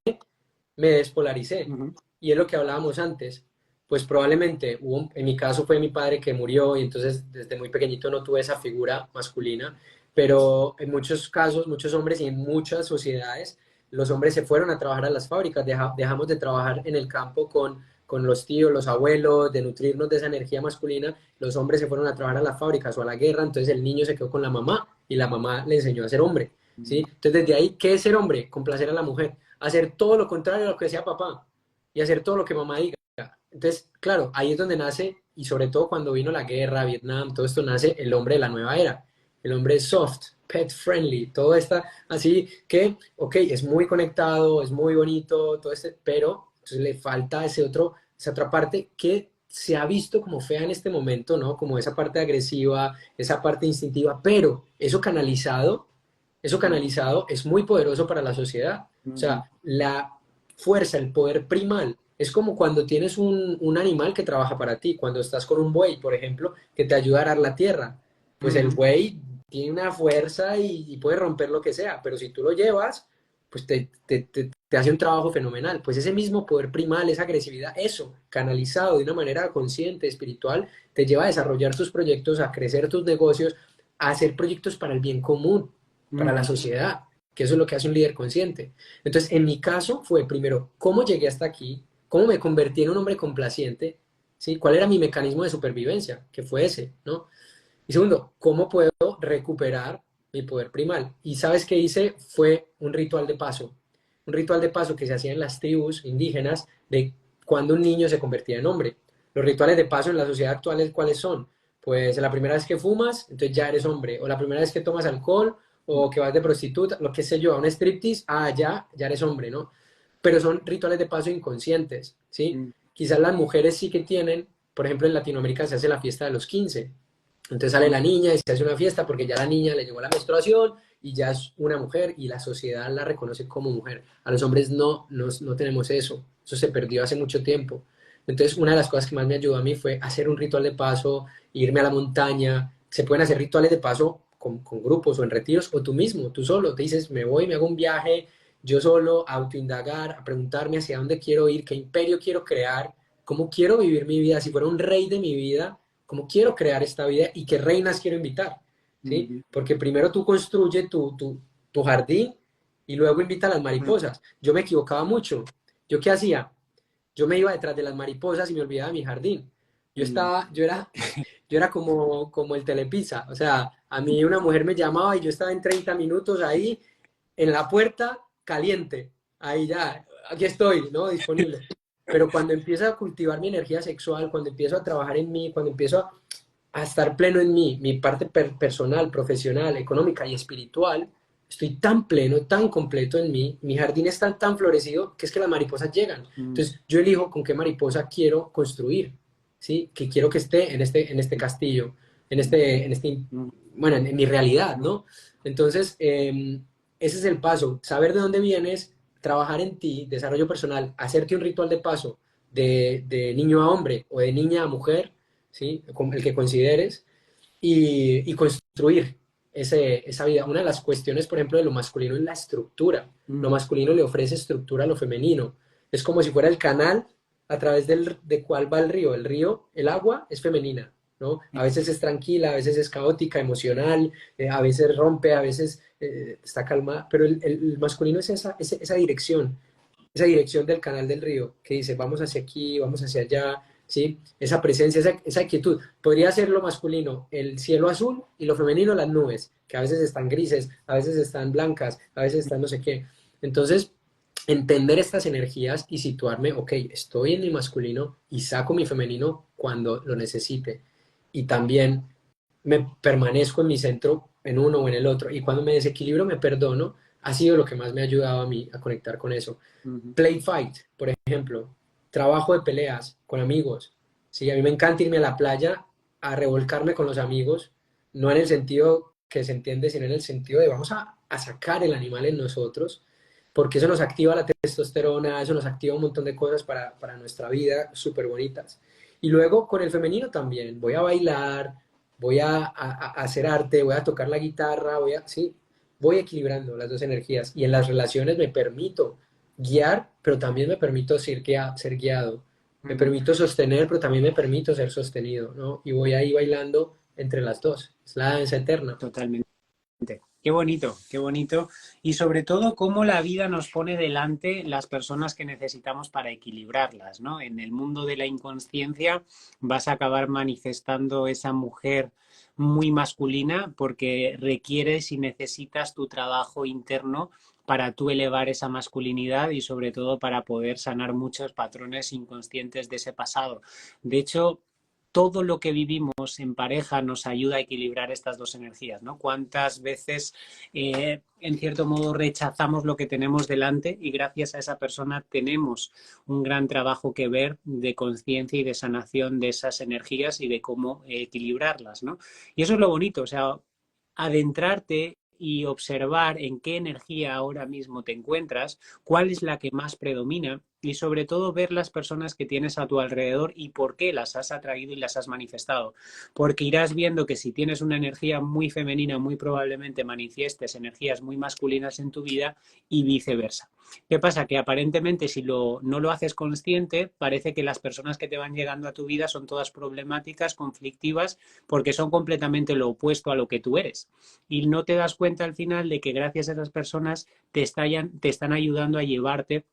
me despolaricé? Uh-huh. Y es lo que hablábamos antes. Pues probablemente, en mi caso fue mi padre que murió y entonces desde muy pequeñito no tuve esa figura masculina, pero en muchos casos, muchos hombres y en muchas sociedades, los hombres se fueron a trabajar a las fábricas, dejamos de trabajar en el campo con los tíos, los abuelos, de nutrirnos de esa energía masculina, los hombres se fueron a trabajar a las fábricas o a la guerra, entonces el niño se quedó con la mamá y la mamá le enseñó a ser hombre, ¿sí? Entonces desde ahí, ¿qué es ser hombre? Complacer a la mujer, hacer todo lo contrario a lo que decía papá y hacer todo lo que mamá diga. Entonces, claro, ahí es donde nace, y sobre todo cuando vino la guerra, Vietnam, todo esto nace el hombre de la nueva era, el hombre soft, pet friendly, todo está así que, ok, es muy conectado, es muy bonito, todo este, pero entonces le falta esa otra parte que se ha visto como fea en este momento, ¿no? Como esa parte agresiva, esa parte instintiva, pero eso canalizado es muy poderoso para la sociedad. O sea, la fuerza, el poder primal es como cuando tienes un animal que trabaja para ti, cuando estás con un buey, por ejemplo, que te ayuda a arar la tierra. Pues el buey tiene una fuerza y puede romper lo que sea, pero si tú lo llevas, pues te hace un trabajo fenomenal. Pues ese mismo poder primal, esa agresividad, eso, canalizado de una manera consciente, espiritual, te lleva a desarrollar tus proyectos, a crecer tus negocios, a hacer proyectos para el bien común, para la sociedad, que eso es lo que hace un líder consciente. Entonces, en mi caso fue primero, ¿cómo llegué hasta aquí? ¿Cómo me convertí en un hombre complaciente? ¿Sí? ¿Cuál era mi mecanismo de supervivencia? Que fue ese, ¿no? Y segundo, ¿cómo puedo recuperar mi poder primal? Y sabes qué hice fue un ritual de paso que se hacía en las tribus indígenas de cuando un niño se convertía en hombre. Los rituales de paso en la sociedad actual, ¿cuáles son? Pues la primera vez que fumas, entonces ya eres hombre, o la primera vez que tomas alcohol, o que vas de prostituta, lo que sé yo, a un striptease, ya eres hombre, ¿no? Pero son rituales de paso inconscientes, ¿sí? Quizás las mujeres sí que tienen, por ejemplo, en Latinoamérica se hace la fiesta de los 15. Entonces sale la niña y se hace una fiesta porque ya la niña le llegó la menstruación y ya es una mujer y la sociedad la reconoce como mujer. A los hombres no tenemos eso. Eso se perdió hace mucho tiempo. Entonces, una de las cosas que más me ayudó a mí fue hacer un ritual de paso, irme a la montaña. Se pueden hacer rituales de paso con grupos o en retiros, o tú mismo, tú solo. Te dices, me voy, me hago un viaje, yo solo, a autoindagar, a preguntarme hacia dónde quiero ir, qué imperio quiero crear, cómo quiero vivir mi vida. Si fuera un rey de mi vida, cómo quiero crear esta vida y qué reinas quiero invitar, ¿sí? Porque primero tú construyes tu jardín y luego invita a las mariposas. Yo me equivocaba mucho. ¿Yo qué hacía? Yo me iba detrás de las mariposas y me olvidaba de mi jardín. Yo era como el Telepizza. O sea, a mí una mujer me llamaba y yo estaba en 30 minutos ahí en la puerta caliente. Ahí ya, aquí estoy, ¿no? Disponible. Pero cuando empiezo a cultivar mi energía sexual, cuando empiezo a trabajar en mí, cuando empiezo a estar pleno en mí, mi parte personal, profesional, económica y espiritual, estoy tan pleno, tan completo en mí, mi jardín está tan florecido que es que las mariposas llegan. Entonces yo elijo con qué mariposa quiero construir, ¿sí? Que quiero que esté en este castillo, bueno, en mi realidad, ¿no? Entonces, ese es el paso, saber de dónde vienes, trabajar en ti, desarrollo personal, hacerte un ritual de paso de niño a hombre o de niña a mujer, ¿sí? El que consideres, y construir esa vida. Una de las cuestiones, por ejemplo, de lo masculino es la estructura. Lo masculino le ofrece estructura a lo femenino. Es como si fuera el canal a través de cuál va el río. El río, el agua es femenina, ¿no? A veces es tranquila, a veces es caótica, emocional, a veces rompe, a veces está calma, pero el masculino es esa dirección del canal del río, que dice, vamos hacia aquí, vamos hacia allá, ¿sí? Esa presencia, esa quietud. Podría ser lo masculino, el cielo azul, y lo femenino, las nubes, que a veces están grises, a veces están blancas, a veces están no sé qué. Entonces, entender estas energías y situarme, ok, estoy en mi masculino y saco mi femenino cuando lo necesite. Y también me permanezco en mi centro, en uno o en el otro. Y cuando me desequilibro, me perdono. Ha sido lo que más me ha ayudado a mí a conectar con eso. Ujú. Play fight, por ejemplo, trabajo de peleas con amigos. Sí, a mí me encanta irme a la playa a revolcarme con los amigos, no en el sentido que se entiende, sino en el sentido de vamos a sacar el animal en nosotros, porque eso nos activa la testosterona, eso nos activa un montón de cosas para nuestra vida súper bonitas. Y luego con el femenino también, voy a bailar, voy a hacer arte, voy a tocar la guitarra, sí, voy equilibrando las dos energías. Y en las relaciones me permito guiar, pero también me permito ser guiado. Me Ujú. permito sostener, pero también me permito ser sostenido, ¿no? Y voy ahí bailando entre las dos. Es la danza eterna. Totalmente. Qué bonito, qué bonito. Y sobre todo, cómo la vida nos pone delante las personas que necesitamos para equilibrarlas, ¿no? En el mundo de la inconsciencia vas a acabar manifestando esa mujer muy masculina porque requieres y necesitas tu trabajo interno para tú elevar esa masculinidad y sobre todo para poder sanar muchos patrones inconscientes de ese pasado. De hecho, todo lo que vivimos en pareja nos ayuda a equilibrar estas dos energías, ¿no? ¿Cuántas veces, en cierto modo, rechazamos lo que tenemos delante y gracias a esa persona tenemos un gran trabajo que ver de conciencia y de sanación de esas energías y de cómo equilibrarlas, ¿no? Y eso es lo bonito, o sea, adentrarte y observar en qué energía ahora mismo te encuentras, cuál es la que más predomina y sobre todo ver las personas que tienes a tu alrededor y por qué las has atraído y las has manifestado. Porque irás viendo que si tienes una energía muy femenina, muy probablemente manifiestes energías muy masculinas en tu vida y viceversa. ¿Qué pasa? Que aparentemente si no lo haces consciente, parece que las personas que te van llegando a tu vida son todas problemáticas, conflictivas, porque son completamente lo opuesto a lo que tú eres. Y no te das cuenta al final de que gracias a esas personas te están ayudando a llevarte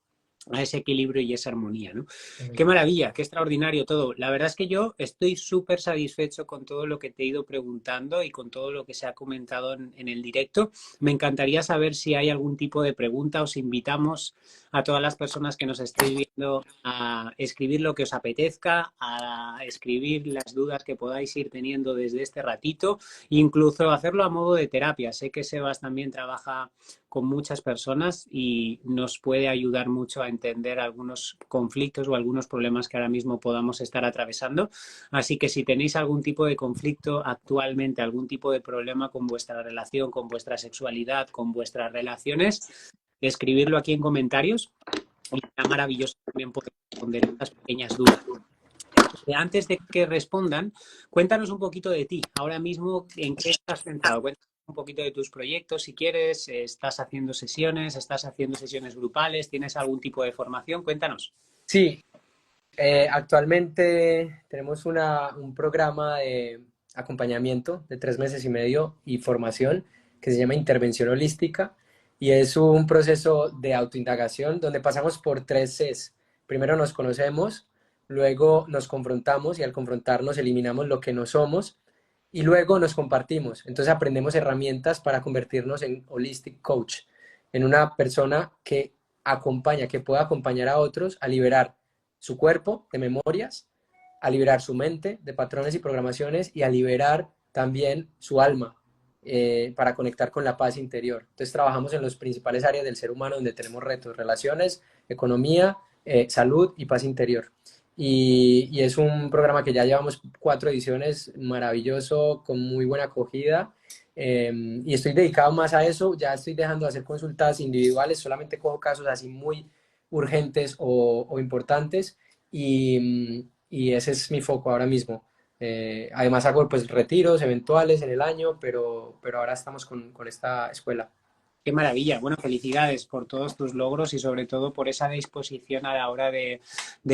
a ese equilibrio y esa armonía, ¿no? Qué maravilla, qué extraordinario todo. La verdad es que yo estoy súper satisfecho con todo lo que te he ido preguntando y con todo lo que se ha comentado en el directo. Me encantaría saber si hay algún tipo de pregunta. Os invitamos a todas las personas que nos estéis viendo a escribir lo que os apetezca, a escribir las dudas que podáis ir teniendo desde este ratito, incluso hacerlo a modo de terapia. Sé que Sebas también trabaja con muchas personas y nos puede ayudar mucho a entender algunos conflictos o algunos problemas que ahora mismo podamos estar atravesando. Así que si tenéis algún tipo de conflicto actualmente, algún tipo de problema con vuestra relación, con vuestra sexualidad, con vuestras relaciones, escribirlo aquí en comentarios y será maravilloso también poder responder estas pequeñas dudas. Antes de que respondan, cuéntanos un poquito de ti. Ahora mismo, ¿en qué estás centrado? Cuéntanos un poquito de tus proyectos, si quieres. ¿Estás haciendo sesiones grupales? ¿Tienes algún tipo de formación? Cuéntanos. Sí, actualmente tenemos un programa de acompañamiento de 3 meses y medio y formación que se llama Intervención Holística y es un proceso de autoindagación donde pasamos por 3 Cs. Primero nos conocemos, luego nos confrontamos y al confrontarnos eliminamos lo que no somos y luego nos compartimos. Entonces aprendemos herramientas para convertirnos en Holistic Coach, en una persona que acompaña, que pueda acompañar a otros a liberar su cuerpo de memorias, a liberar su mente de patrones y programaciones y a liberar también su alma para conectar con la paz interior. Entonces trabajamos en las principales áreas del ser humano donde tenemos retos, relaciones, economía, salud y paz interior. Y es un programa que ya llevamos 4 ediciones, maravilloso, con muy buena acogida. Y estoy dedicado más a eso, ya estoy dejando de hacer consultas individuales, solamente cojo casos así muy urgentes o importantes y ese es mi foco ahora mismo. Además hago pues retiros eventuales en el año, pero ahora estamos con esta escuela. Qué maravilla. Bueno, felicidades por todos tus logros y sobre todo por esa disposición a la hora de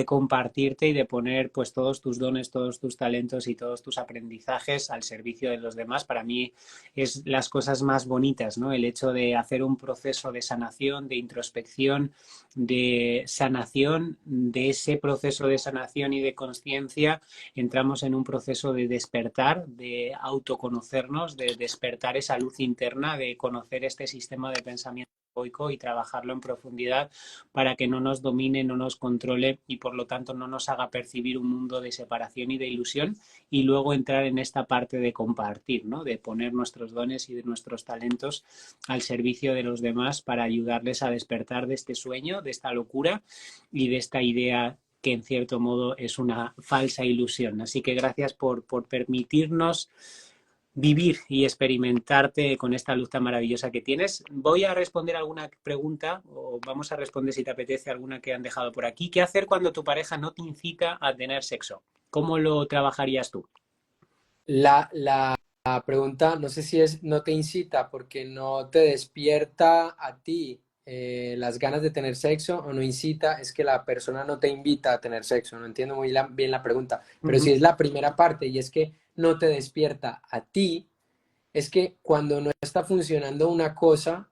compartirte y de poner pues todos tus dones, todos tus talentos y todos tus aprendizajes al servicio de los demás. Para mí es las cosas más bonitas, ¿no? El hecho de hacer un proceso de sanación, de introspección, de sanación, de ese proceso de sanación y de conciencia entramos en un proceso de despertar, de autoconocernos, de despertar esa luz interna, de conocer este sistema de pensamiento egoico y trabajarlo en profundidad para que no nos domine, no nos controle y por lo tanto no nos haga percibir un mundo de separación y de ilusión y luego entrar en esta parte de compartir, ¿no? De poner nuestros dones y de nuestros talentos al servicio de los demás para ayudarles a despertar de este sueño, de esta locura y de esta idea que en cierto modo es una falsa ilusión. Así que gracias por permitirnos vivir y experimentarte con esta luz tan maravillosa que tienes. Voy a responder alguna pregunta o vamos a responder si te apetece alguna que han dejado por aquí. ¿Qué hacer cuando tu pareja no te incita a tener sexo? ¿Cómo lo trabajarías tú? La pregunta, no sé si es no te incita porque no te despierta a ti las ganas de tener sexo o no incita, es que la persona no te invita a tener sexo. No entiendo muy bien la pregunta, Uh pero -huh. si es la primera parte y es que no te despierta a ti, es que cuando no está funcionando una cosa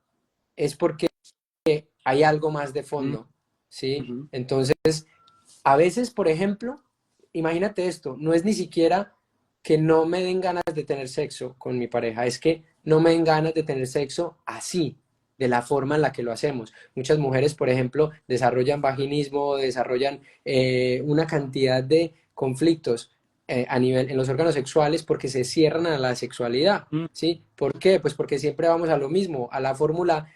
es porque hay algo más de Uh fondo, ¿sí? -huh. Entonces, a veces, por ejemplo, imagínate esto, no es ni siquiera que no me den ganas de tener sexo con mi pareja, es que no me den ganas de tener sexo así, de la forma en la que lo hacemos. Muchas mujeres, por ejemplo, desarrollan vaginismo, desarrollan una cantidad de conflictos a nivel en los órganos sexuales porque se cierran a la sexualidad, Uh -huh. ¿sí? ¿Por qué? Pues porque siempre vamos a lo mismo, a la fórmula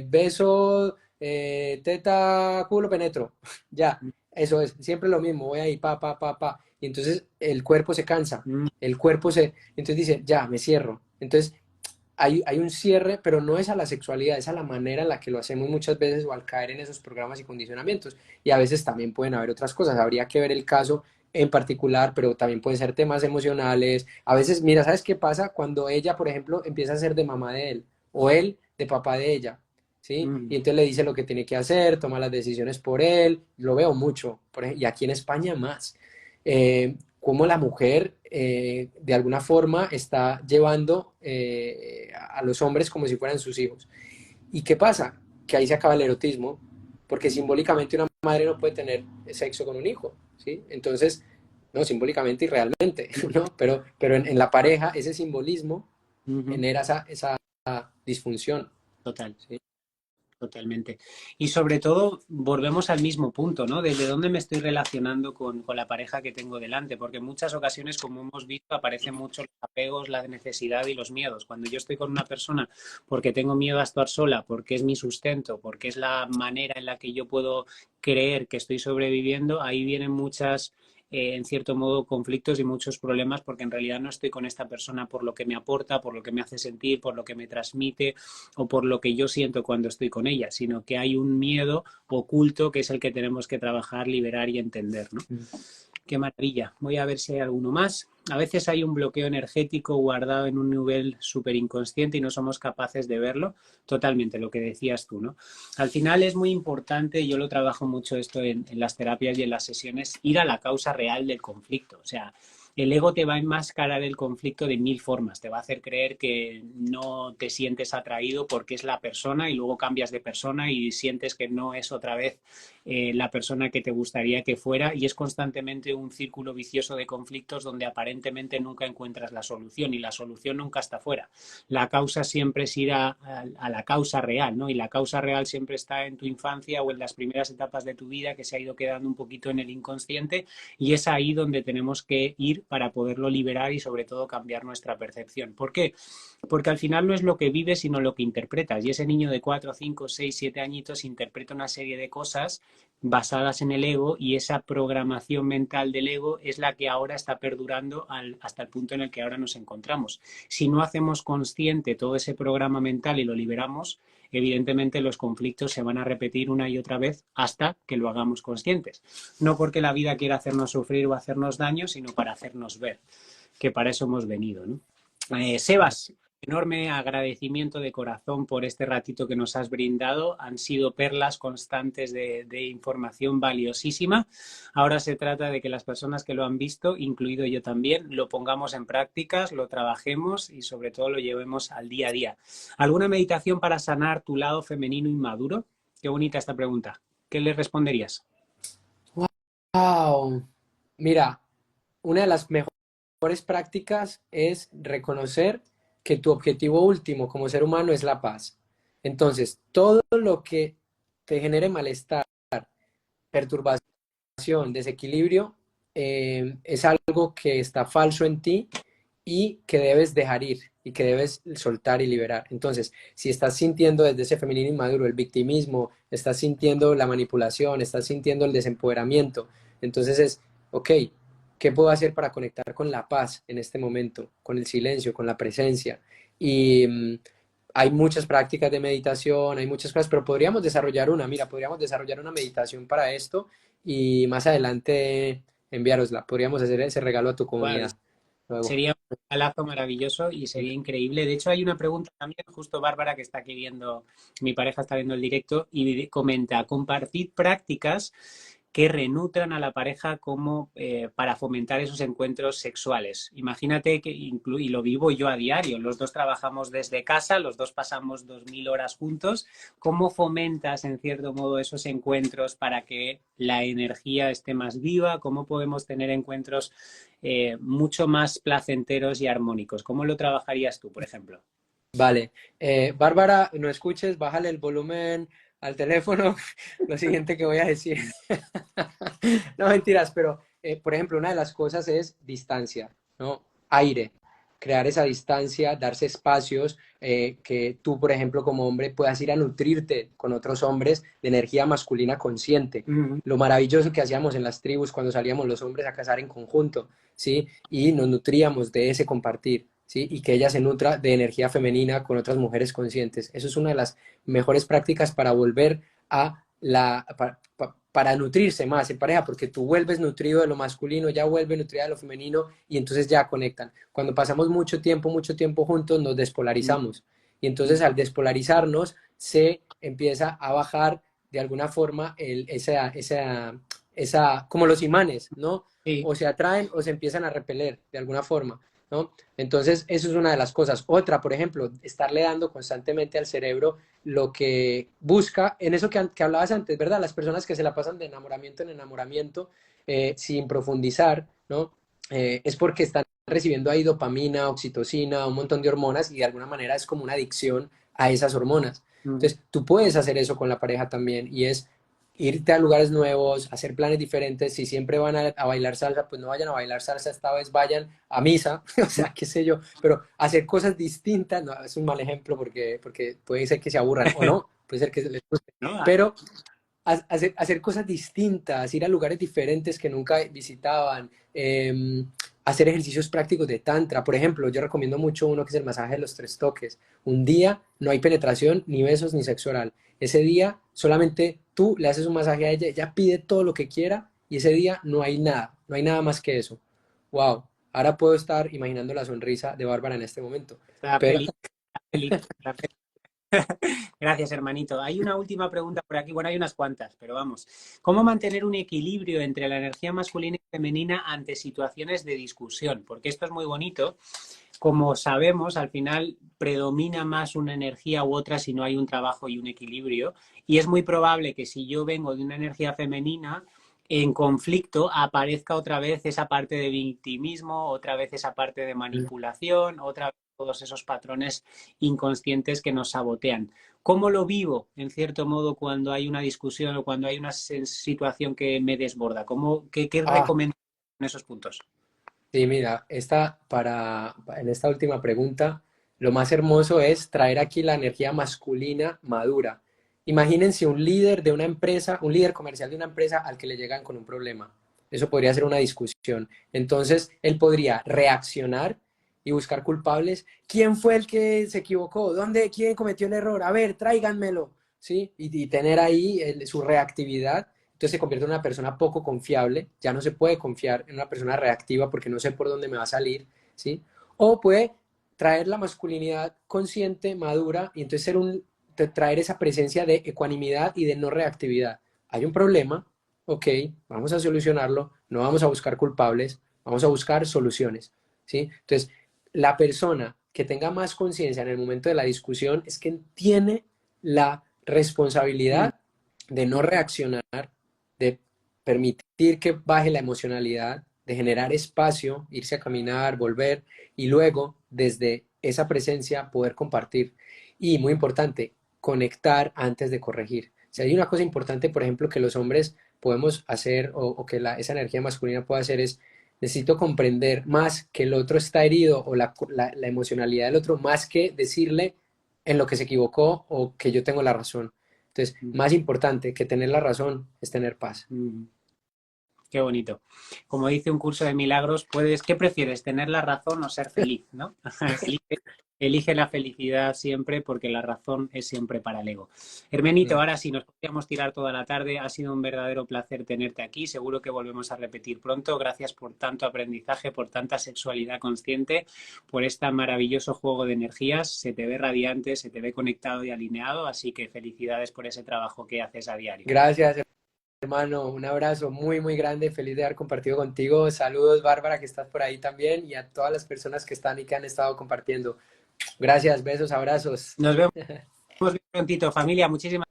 beso, teta, culo, penetro, ya. Eso es, siempre lo mismo, voy ahí, pa, pa, pa, pa. Y entonces el cuerpo se cansa, el cuerpo se, entonces dice, ya, me cierro. Entonces hay un cierre, pero no es a la sexualidad, es a la manera en la que lo hacemos muchas veces o al caer en esos programas y condicionamientos. Y a veces también pueden haber otras cosas, habría que ver el caso en particular, pero también pueden ser temas emocionales. A veces, mira, ¿sabes qué pasa? Cuando ella, por ejemplo, empieza a ser de mamá de él o él de papá de ella. Uh ¿Sí? Y -huh. entonces le dice lo que tiene que hacer, toma las decisiones por él, lo veo mucho, y aquí en España más. Cómo la mujer de alguna forma está llevando a los hombres como si fueran sus hijos. ¿Y qué pasa? Que ahí se acaba el erotismo, porque simbólicamente una madre no puede tener sexo con un hijo, ¿sí? Entonces, no, simbólicamente y realmente, ¿no? Pero en la pareja ese simbolismo Uh -huh. genera esa disfunción, Total. ¿sí? Totalmente. Y sobre todo, volvemos al mismo punto, ¿no? ¿Desde dónde me estoy relacionando con la pareja que tengo delante? Porque en muchas ocasiones, como hemos visto, aparecen muchos los apegos, la necesidad y los miedos. Cuando yo estoy con una persona porque tengo miedo a estar sola, porque es mi sustento, porque es la manera en la que yo puedo creer que estoy sobreviviendo, ahí vienen muchas en cierto modo, conflictos y muchos problemas porque en realidad no estoy con esta persona por lo que me aporta, por lo que me hace sentir, por lo que me transmite o por lo que yo siento cuando estoy con ella, sino que hay un miedo oculto que es el que tenemos que trabajar, liberar y entender, ¿no? Qué maravilla. Voy a ver si hay alguno más. A veces hay un bloqueo energético guardado en un nivel súper inconsciente y no somos capaces de verlo. Totalmente, lo que decías tú, ¿no? Al final es muy importante, yo lo trabajo mucho esto en las terapias y en las sesiones, ir a la causa real del conflicto. O sea, el ego te va a enmascarar el conflicto de mil formas. Te va a hacer creer que no te sientes atraído porque es la persona y luego cambias de persona y sientes que no es otra vez la persona que te gustaría que fuera y es constantemente un círculo vicioso de conflictos donde aparentemente nunca encuentras la solución y la solución nunca está fuera. La causa siempre es ir a la causa real, ¿no? Y la causa real siempre está en tu infancia o en las primeras etapas de tu vida que se ha ido quedando un poquito en el inconsciente y es ahí donde tenemos que ir para poderlo liberar y sobre todo cambiar nuestra percepción. ¿Por qué? Porque al final no es lo que vives, sino lo que interpretas. Y ese niño de 4, 5, 6, 7 añitos interpreta una serie de cosas basadas en el ego y esa programación mental del ego es la que ahora está perdurando hasta el punto en el que ahora nos encontramos. Si no hacemos consciente todo ese programa mental y lo liberamos, evidentemente los conflictos se van a repetir una y otra vez hasta que lo hagamos conscientes. No porque la vida quiera hacernos sufrir o hacernos daño, sino para hacernos ver, que para eso hemos venido, ¿no? Sebas, enorme agradecimiento de corazón por este ratito que nos has brindado. Han sido perlas constantes de información valiosísima. Ahora se trata de que las personas que lo han visto, incluido yo también, lo pongamos en prácticas, lo trabajemos y sobre todo lo llevemos al día a día. ¿Alguna meditación para sanar tu lado femenino inmaduro? Qué bonita esta pregunta. ¿Qué le responderías? Wow. Mira, una de las mejores prácticas es reconocer que tu objetivo último como ser humano es la paz. Entonces, todo lo que te genere malestar, perturbación, desequilibrio, es algo que está falso en ti y que debes dejar ir y que debes soltar y liberar. Entonces, si estás sintiendo desde ese femenino inmaduro el victimismo, estás sintiendo la manipulación, estás sintiendo el desempoderamiento, entonces es, ok, ¿qué puedo hacer para conectar con la paz en este momento, con el silencio, con la presencia? Y hay muchas prácticas de meditación, hay muchas cosas, pero podríamos desarrollar una, mira, podríamos desarrollar una meditación para esto y más adelante enviárosla. Podríamos hacer ese regalo a tu Wow, comunidad luego. sería un regalazo maravilloso y sería increíble. De hecho, hay una pregunta también, justo Bárbara, que está aquí viendo, mi pareja está viendo el directo y comenta, compartid prácticas que renutran a la pareja como para fomentar esos encuentros sexuales. Imagínate que, y lo vivo yo a diario, los dos trabajamos desde casa, los dos pasamos 2000 horas juntos. ¿Cómo fomentas, en cierto modo, esos encuentros para que la energía esté más viva? ¿Cómo podemos tener encuentros mucho más placenteros y armónicos? ¿Cómo lo trabajarías tú, por ejemplo? Vale. Bárbara, no escuches, bájale el volumen al teléfono. Lo siguiente que voy a decir. No, mentiras, pero por ejemplo, una de las cosas es distancia, ¿no? Aire, crear esa distancia, darse espacios, que tú, por ejemplo, como hombre, puedas ir a nutrirte con otros hombres de energía masculina consciente. Ujú. Lo maravilloso que hacíamos en las tribus cuando salíamos los hombres a cazar en conjunto, ¿sí? Y nos nutríamos de ese compartir, ¿sí? Y que ella se nutra de energía femenina con otras mujeres conscientes. Eso es una de las mejores prácticas para volver a para nutrirse más en pareja, porque tú vuelves nutrido de lo masculino, ya vuelve nutrida de lo femenino y entonces ya conectan. Cuando pasamos mucho tiempo juntos, nos despolarizamos y entonces al despolarizarnos se empieza a bajar de alguna forma como los imanes, ¿no? Sí. O se atraen o se empiezan a repeler de alguna forma, ¿no? Entonces, eso es una de las cosas. Otra, por ejemplo, estarle dando constantemente al cerebro lo que busca, en eso que hablabas antes, ¿verdad? Las personas que se la pasan de enamoramiento en enamoramiento sin profundizar, ¿no? Es porque están recibiendo ahí dopamina, oxitocina, un montón de hormonas y de alguna manera es como una adicción a esas hormonas. Mm. Entonces, tú puedes hacer eso con la pareja también y es irte a lugares nuevos, hacer planes diferentes. Si siempre van a bailar salsa, pues no vayan a bailar salsa, esta vez vayan a misa, o sea, qué sé yo, pero hacer cosas distintas, no, es un mal ejemplo porque puede ser que se aburran o no, puede ser que les guste, ¿No? pero hacer cosas distintas, ir a lugares diferentes que nunca visitaban, hacer ejercicios prácticos de tantra. Por ejemplo, yo recomiendo mucho uno que es el masaje de los 3 toques. Un día no hay penetración, ni besos, ni sexo oral. Ese día solamente tú le haces un masaje a ella, ella pide todo lo que quiera y ese día no hay nada, no hay nada más que eso. Wow, ahora puedo estar imaginando la sonrisa de Bárbara en este momento. Está Pero feliz, está feliz, está feliz. Gracias, hermanito. Hay una última pregunta por aquí. Bueno, hay unas cuantas, pero vamos. ¿Cómo mantener un equilibrio entre la energía masculina y femenina ante situaciones de discusión? Porque esto es muy bonito. Como sabemos, al final predomina más una energía u otra si no hay un trabajo y un equilibrio. Y es muy probable que si yo vengo de una energía femenina, en conflicto aparezca otra vez esa parte de victimismo, otra vez esa parte de manipulación, otra vez todos esos patrones inconscientes que nos sabotean. ¿Cómo lo vivo, en cierto modo, cuando hay una discusión o cuando hay una situación que me desborda? ¿Qué ah, recomiendas en esos puntos? sí, mira, en esta última pregunta, lo más hermoso es traer aquí la energía masculina madura. Imagínense un líder de una empresa, un líder comercial de una empresa al que le llegan con un problema. Eso podría ser una discusión. Entonces, él podría reaccionar y buscar culpables. ¿Quién fue el que se equivocó? ¿Quién cometió el error? A ver, tráiganmelo, ¿sí? Y tener ahí su reactividad, entonces se convierte en una persona poco confiable, ya no se puede confiar en una persona reactiva porque no sé por dónde me va a salir, ¿sí? O puede traer la masculinidad consciente, madura, y entonces traer esa presencia de ecuanimidad y de no reactividad. Hay un problema, ok, vamos a solucionarlo, no vamos a buscar culpables, vamos a buscar soluciones, ¿sí? Entonces, la persona que tenga más conciencia en el momento de la discusión es que tiene la Mm, responsabilidad de no reaccionar, de permitir que baje la emocionalidad, de generar espacio, irse a caminar, volver y luego desde esa presencia poder compartir. Y muy importante, conectar antes de corregir. Si hay una cosa importante, por ejemplo, que los hombres podemos hacer o que esa energía masculina puede hacer es, necesito comprender más que el otro está herido o la emocionalidad del otro, más que decirle en lo que se equivocó o que yo tengo la razón. Entonces, mm, más importante que tener la razón es tener paz. mm. Qué bonito. Como dice un curso de milagros, ¿qué prefieres? ¿Tener la razón o ser feliz? ¿No? Elige, elige la felicidad siempre porque la razón es siempre para el ego. Hermenito, Mm. ahora sí, nos podríamos tirar toda la tarde. Ha sido un verdadero placer tenerte aquí. Seguro que volvemos a repetir pronto. Gracias por tanto aprendizaje, por tanta sexualidad consciente, por este maravilloso juego de energías. Se te ve radiante, se te ve conectado y alineado. Así que felicidades por ese trabajo que haces a diario. Gracias, hermano. Un abrazo muy, muy grande. Feliz de haber compartido contigo. Saludos, Bárbara, que estás por ahí también, y a todas las personas que están y que han estado compartiendo. Gracias, besos, abrazos. Nos vemos bien prontito, familia. Muchísimas